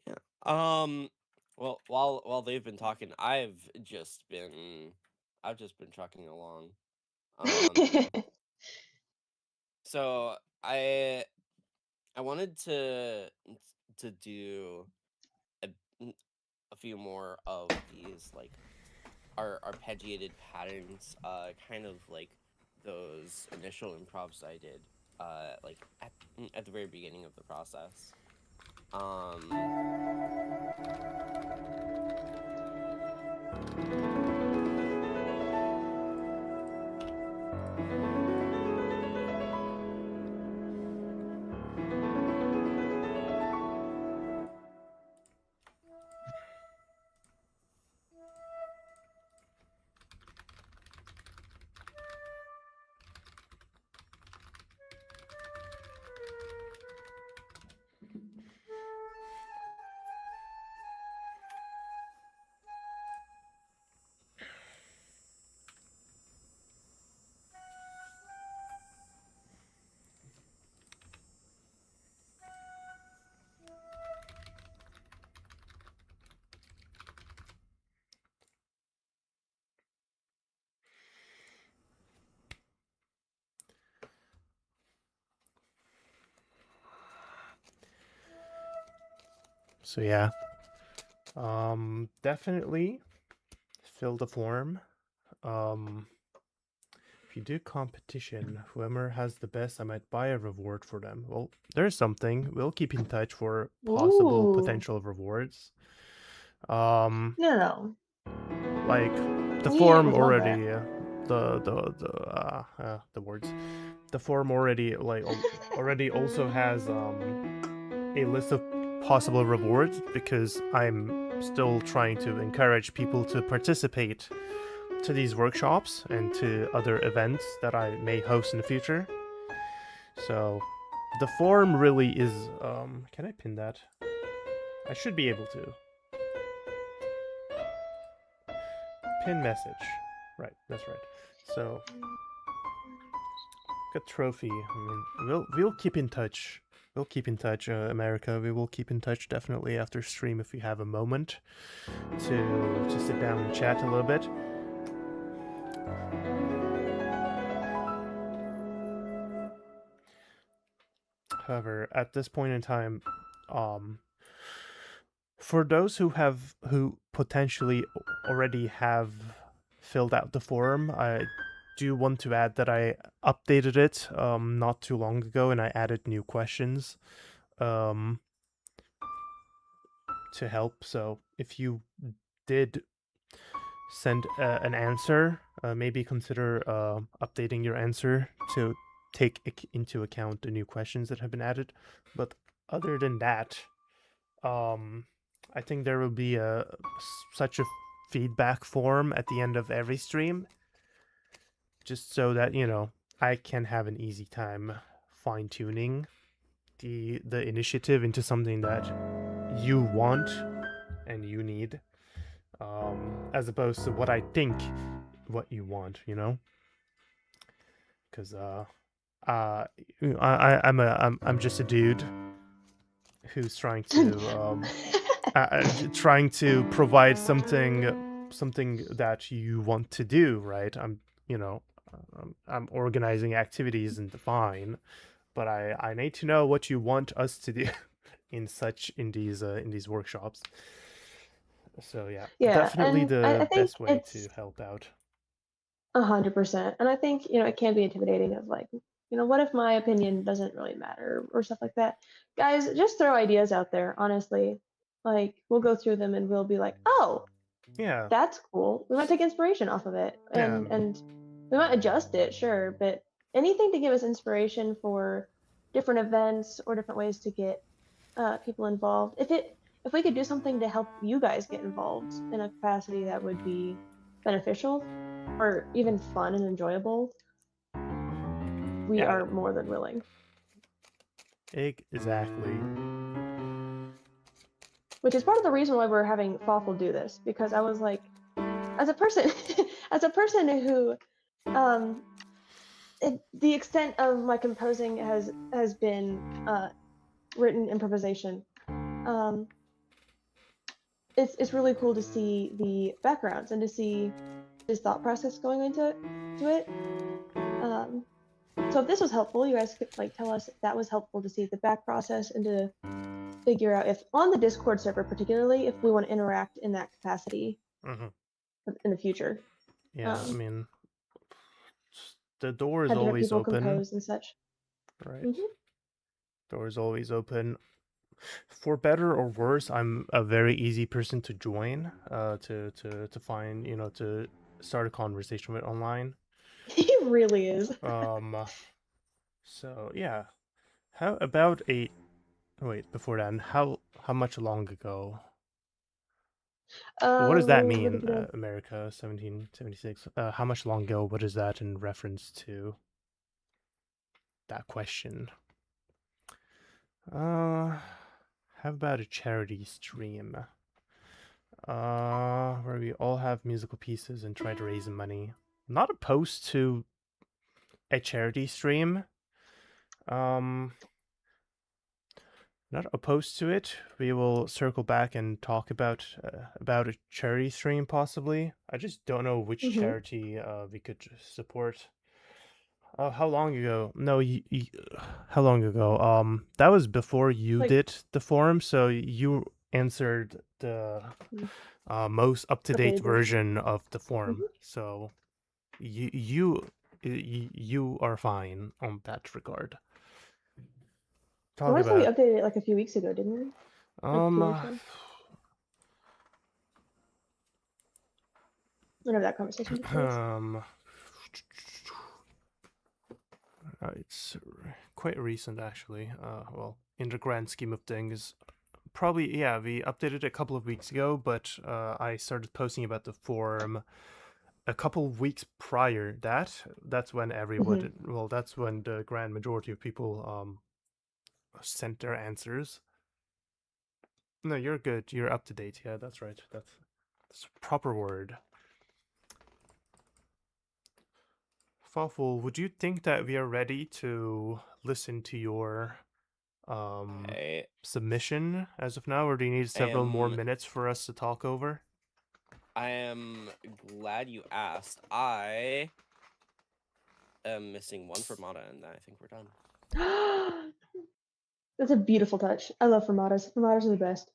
Yeah. Well, while they've been talking, I've just been trucking along. So I wanted to do a, a few more of these like arpeggiated patterns, kind of like those initial improvs I did, like at the very beginning of the process. So yeah, definitely fill the form. If you do competition, whoever has the best, I might buy a reward for them. Well, there's something. We'll keep in touch for possible Ooh. potential rewards. No. Like the We form would love already, that. the words, the form already already also has a list of possible rewards because I'm still trying to encourage people to participate to these workshops and to other events that I may host in the future. So the form really is can I pin that? I should be able to. Pin message. Right, that's right. So a trophy. I mean, we'll keep in touch. We'll keep in touch, America. We will keep in touch definitely after stream if we have a moment to sit down and chat a little bit. However, at this point in time, for those who potentially already have filled out the form, I do want to add that I updated it not too long ago, and I added new questions to help. So if you did send an answer, maybe consider updating your answer to take into account the new questions that have been added. But other than that, I think there will be such a feedback form at the end of every stream, just so that I can have an easy time fine tuning the initiative into something that you want and you need, as opposed to what I think what you want, because I'm just a dude who's trying to trying to provide something that you want to do, right? I'm organizing activities and fine, but I need to know what you want us to do in these workshops. So yeah, Yeah, definitely and the I think best way to it's help out. 100%. And I think, it can be intimidating of like, what if my opinion doesn't really matter or stuff like that. Guys, just throw ideas out there, honestly. Like, we'll go through them and we'll be like, oh, Yeah, that's cool. We might take inspiration off of it. yeah, And we might adjust it, sure, but anything to give us inspiration for different events or different ways to get people involved. If we could do something to help you guys get involved in a capacity that would be beneficial or even fun and enjoyable, we yeah, are more than willing. exactly. Which is part of the reason why we're having Fawful do this, because I was like, as a person, as a person who, the extent of my composing has been written improvisation. It's really cool to see the backgrounds and to see this thought process going into it. So if this was helpful, you guys could tell us if that was helpful to see the back process and to figure out if on the Discord server particularly, if we want to interact in that capacity in the future. Yeah, I mean, the door is have different always people open, compose and such. right? Door is always open. For better or worse, I'm a very easy person to join, to find, to start a conversation with online. He really is. So yeah, how about wait, before then, how much long ago? What does that mean, America 1776? How much long ago? What is that in reference to? That question. How about a charity stream? Where we all have musical pieces and try to raise money. I'm not opposed to a charity stream. Not opposed to it. We will circle back and talk about a charity stream possibly. I just don't know which charity we could support. How long ago? No, how long ago? That was before you did the forum, so you answered the Mm. most up-to-date Updated version. version of the form. So you are fine on that regard. I Talk want to say we about updated it like a few weeks ago, didn't we? Like 2 or so. Whenever that conversation took place. It's quite recent actually. Well, in the grand scheme of things, probably yeah. We updated it a couple of weeks ago, but I started posting about the forum a couple of weeks prior. That's when everyone. Well, that's when the grand majority of people sent their answers. No, you're good. You're up to date. Yeah, that's right. That's a proper word. Fawful, would you think that we are ready to listen to your submission as of now, or do you need several more minutes for us to talk over? I am glad you asked. I am missing one fermata, and I think we're done. That's a beautiful touch. I love fermatas. Fermatas are the best.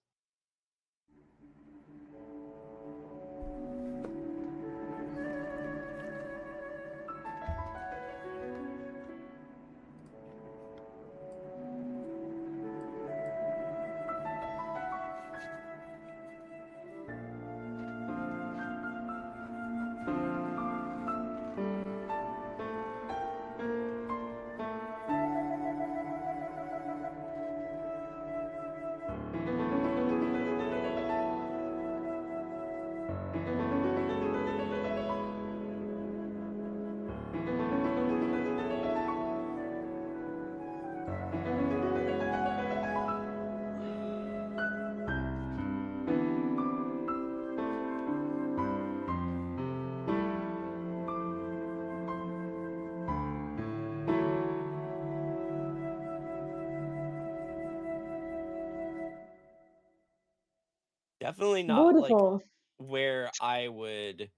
Definitely not Beautiful. like where I would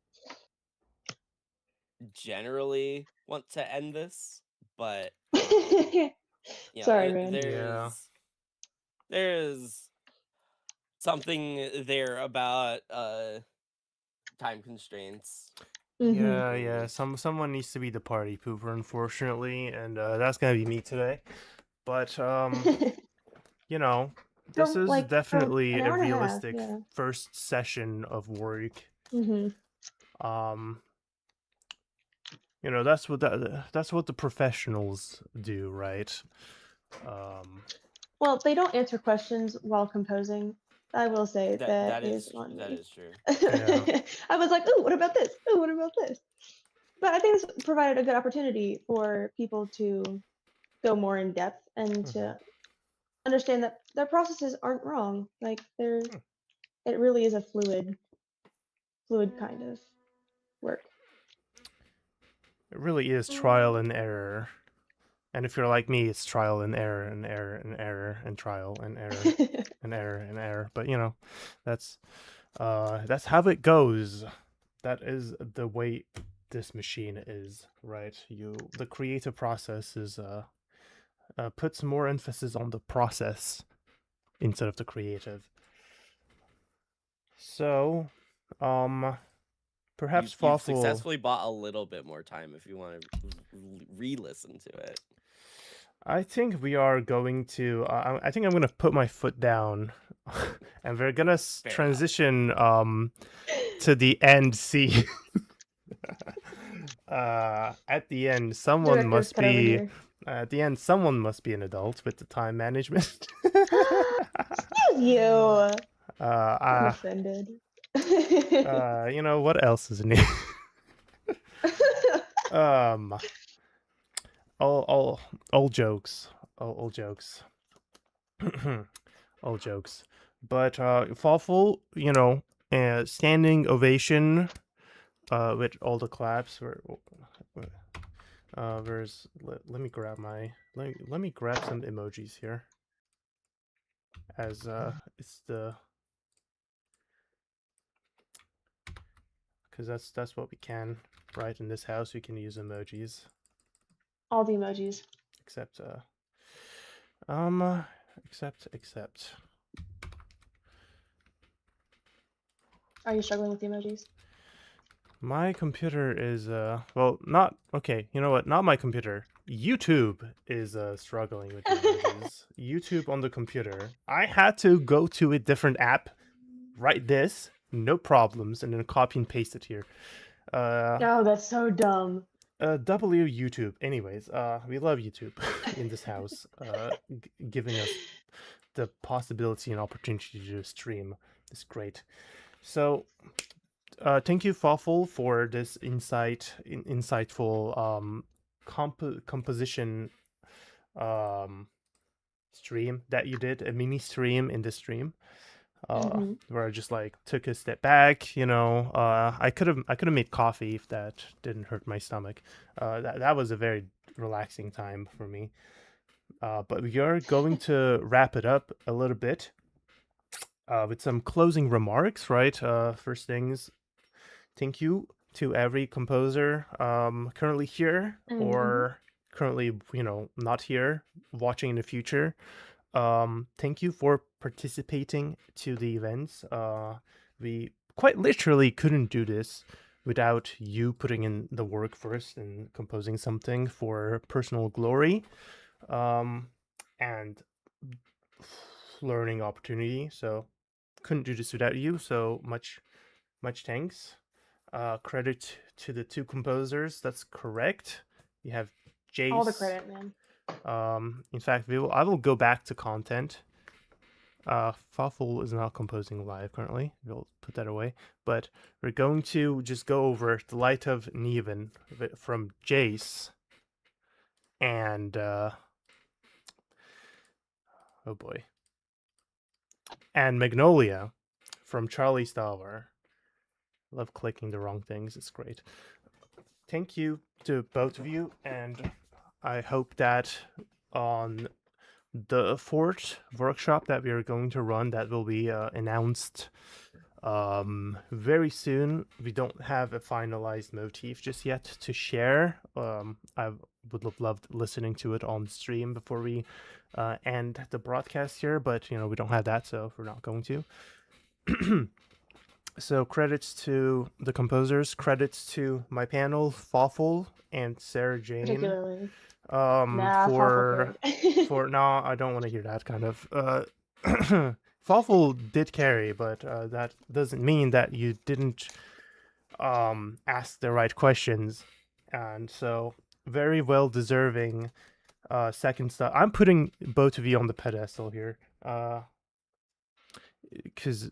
generally want to end this, but Sorry, man. there's something there about time constraints. Yeah. Someone needs to be the party pooper, unfortunately, and that's gonna be me today. But you know, this is like, definitely an a hour and a half, realistic yeah. first session of work. You know, that's what the professionals do, right? Well, they don't answer questions while composing. I will say that is on that me. is true. Yeah. I was like, "Ooh, what about this? Ooh, what about this?" But I think this provided a good opportunity for people to go more in depth and to understand that their processes aren't wrong. Like it really is a fluid kind of work. It really is trial and error. And if you're like me, it's trial and error and error and error and trial and error and error and error. But you know, that's how it goes. That is the way this machine is, right? The creative process is puts more emphasis on the process instead of the creative. So, perhaps You've Fawful successfully bought a little bit more time if you want to re-listen to it. I think we are going to. I think I'm going to put my foot down, and we're gonna transition to the end scene. At the end, someone Director's must cut over be. here. At the end, someone must be an adult with the time management. Excuse you. I'm uh, offended. you know what else is new? um, all jokes, all jokes. All jokes. But Fawful, you know, standing ovation with all the claps. Let me grab let me grab some emojis here. As it's the because that's what we can, right? In this house, we can use emojis. All the emojis. Except Are you struggling with the emojis? My computer is well, not okay. You know what? Not my computer. YouTube is struggling with the emojis. YouTube on the computer. I had to go to a different app, write this, no problems, and then copy and paste it here. Oh, that's so dumb. W YouTube. Anyways, we love YouTube in this house, giving us the possibility and opportunity to stream. It's great. So, thank you, Fawful, for this insightful composition stream that you did, a mini stream in this stream. Where I just like took a step back, you know. I could have made coffee if that didn't hurt my stomach. That was a very relaxing time for me. But we are going to wrap it up a little bit with some closing remarks, right? First things, thank you to every composer currently here or currently, you know, not here, watching in the future. Thank you for participating to the events. We quite literally couldn't do this without you putting in the work first and composing something for personal glory and learning opportunity. So couldn't do this without you. So much thanks. Credit to the two composers. That's correct. You have Jayce. All the credit, man. In fact, I will go back to content. Fawful is not composing live currently. We'll put that away. But we're going to just go over The Light of Niwen from Jayce. And oh boy. And Magnolia from Charlie Stavar. Love clicking the wrong things. It's great. Thank you to both of you, and I hope that on the fourth workshop that we are going to run, that will be announced very soon. We don't have a finalized motif just yet to share. I would have loved listening to it on stream before we end the broadcast here, but you know, we don't have that, so we're not going to. So credits to the composers, credits to my panel, Fawful and Sarah Jane. Particularly. For no, I don't want to hear that kind of. Fawful did carry, but that doesn't mean that you didn't ask the right questions, and so very well deserving second stuff. I'm putting both of you on the pedestal here. Because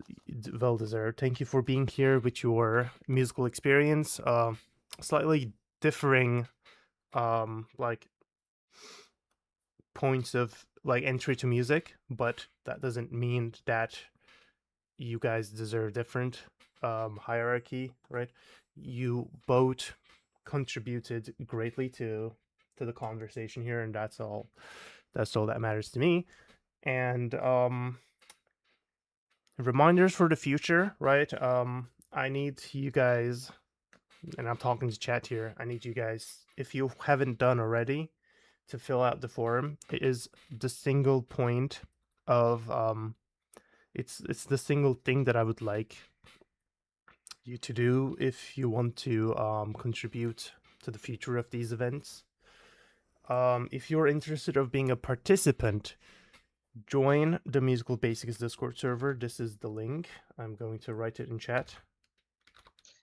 well deserved. Thank you for being here with your musical experience. Slightly differing, like points of like entry to music, but that doesn't mean that you guys deserve different hierarchy, right? You both contributed greatly to the conversation here, and that's all. That's all that matters to me. And reminders for the future, right? I need you guys, and I'm talking to chat here, I need you guys, if you haven't done already, to fill out the form. It is the single point of it's the single thing that I would like you to do if you want to contribute to the future of these events. If you're interested of being a participant, join the MusicalBasics Discord server. This is the link. I'm going to write it in chat.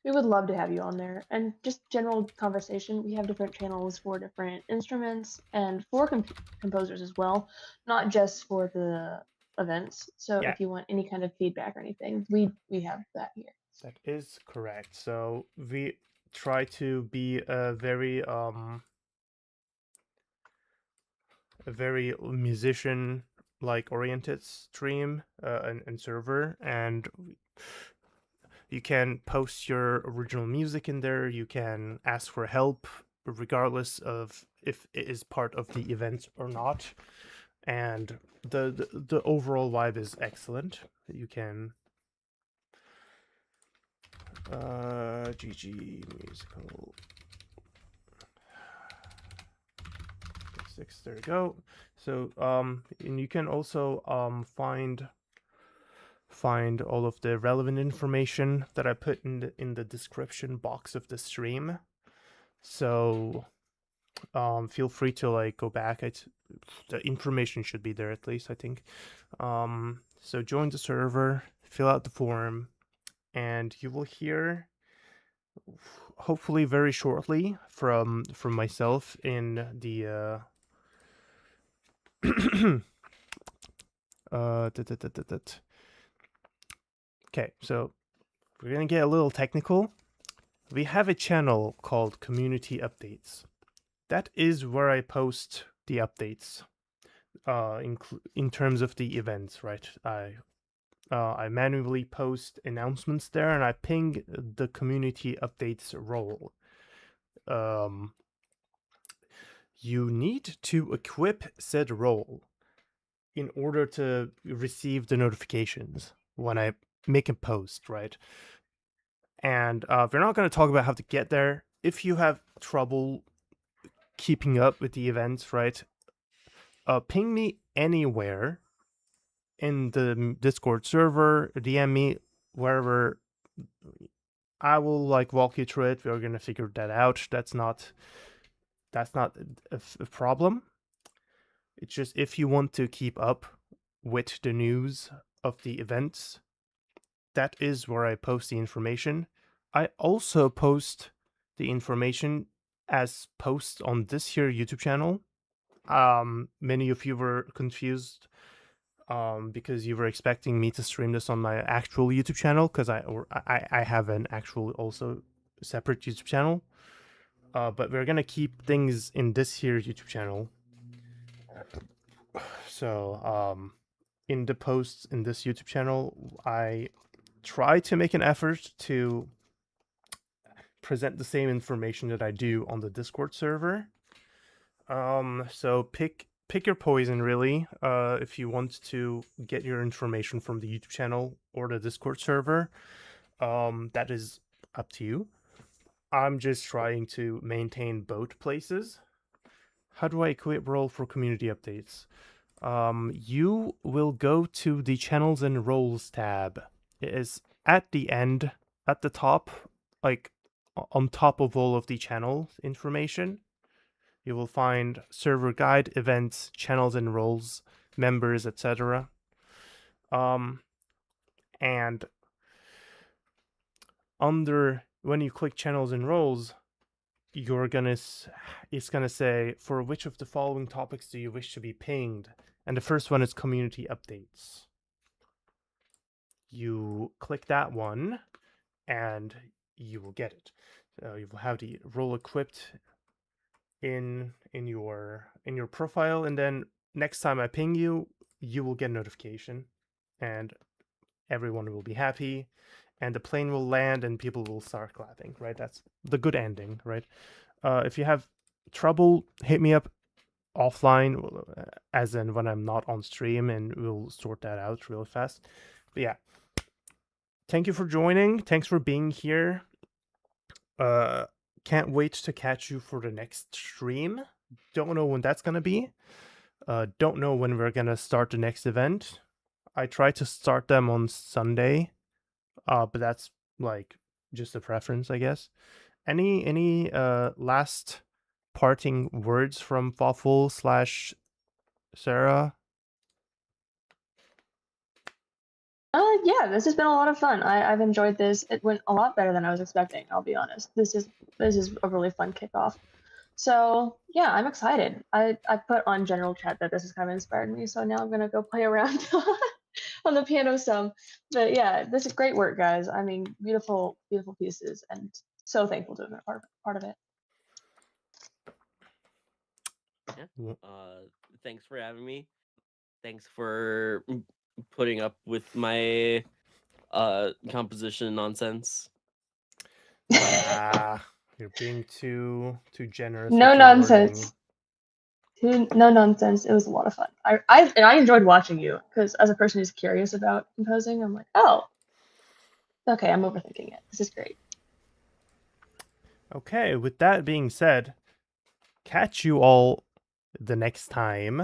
We would love to have you on there. And just general conversation. We have different channels for different instruments and for composers as well, not just for the events. So if you want any kind of feedback or anything, we have that here. That is correct. So we try to be a very musician like oriented stream and server, and you can post your original music in there. You can ask for help regardless of if it is part of the event or not, and the overall vibe is excellent. You can GG musical 6, there we go. So and you can also find find all of the relevant information that I put in the description box of the stream. So feel free to like go back. The information should be there at least, I think. So join the server, fill out the form, and you will hear hopefully very shortly from myself in the okay, so we're gonna get a little technical. We have a channel called Community Updates. That is where I post the updates in terms of the events, right? I manually post announcements there, and I ping the community updates role. You need to equip said role in order to receive the notifications when I make a post, right? And we're not going to talk about how to get there. If you have trouble keeping up with the events, right, ping me anywhere in the Discord server, DM me, wherever. I will like walk you through it. We're going to figure that out. That's not a problem. It's just if you want to keep up with the news of the events, that is where I post the information. I also post the information as posts on this here YouTube channel. Many of you were confused because you were expecting me to stream this on my actual YouTube channel, because I have an actual also separate YouTube channel. But we're gonna keep things in this here YouTube channel. So in the posts in this YouTube channel, I try to make an effort to present the same information that I do on the Discord server. So pick your poison, really. If you want to get your information from the YouTube channel or the Discord server, that is up to you. I'm just trying to maintain both places. How do I equip role for community updates? You will go to the channels and roles tab. It is at the end, at the top, like on top of all of the channel information. You will find server guide, events, channels and roles, members, etc. And under, when you click channels and roles, it's gonna say, for which of the following topics do you wish to be pinged? And the first one is community updates. You click that one, and you will get it. So you will have the role equipped in your profile, and then next time I ping you, you will get a notification, and everyone will be happy, and the plane will land, and people will start clapping. Right? That's the good ending, right? If you have trouble, hit me up offline, as in when I'm not on stream, and we'll sort that out real fast. But yeah, thank you for joining. Thanks for being here. Can't wait to catch you for the next stream. Don't know when that's gonna be. Don't know when we're gonna start the next event. I try to start them on Sunday, but that's like just a preference, I guess. Any last parting words from Fawful / Sarah? Yeah, this has been a lot of fun. I've enjoyed this. It went a lot better than I was expecting, I'll be honest. This is a really fun kickoff. So yeah, I'm excited. I put on general chat that this has kind of inspired me, so now I'm gonna go play around on the piano some. But yeah, this is great work, guys. I mean, beautiful pieces, and so thankful to have been part of it. Yeah. Thanks for having me. Thanks for putting up with my composition nonsense. You're being too generous. No with your nonsense. No nonsense. It was a lot of fun. I enjoyed watching you, because as a person who's curious about composing, I'm like, oh, okay, I'm overthinking it. This is great. Okay, with that being said, catch you all the next time.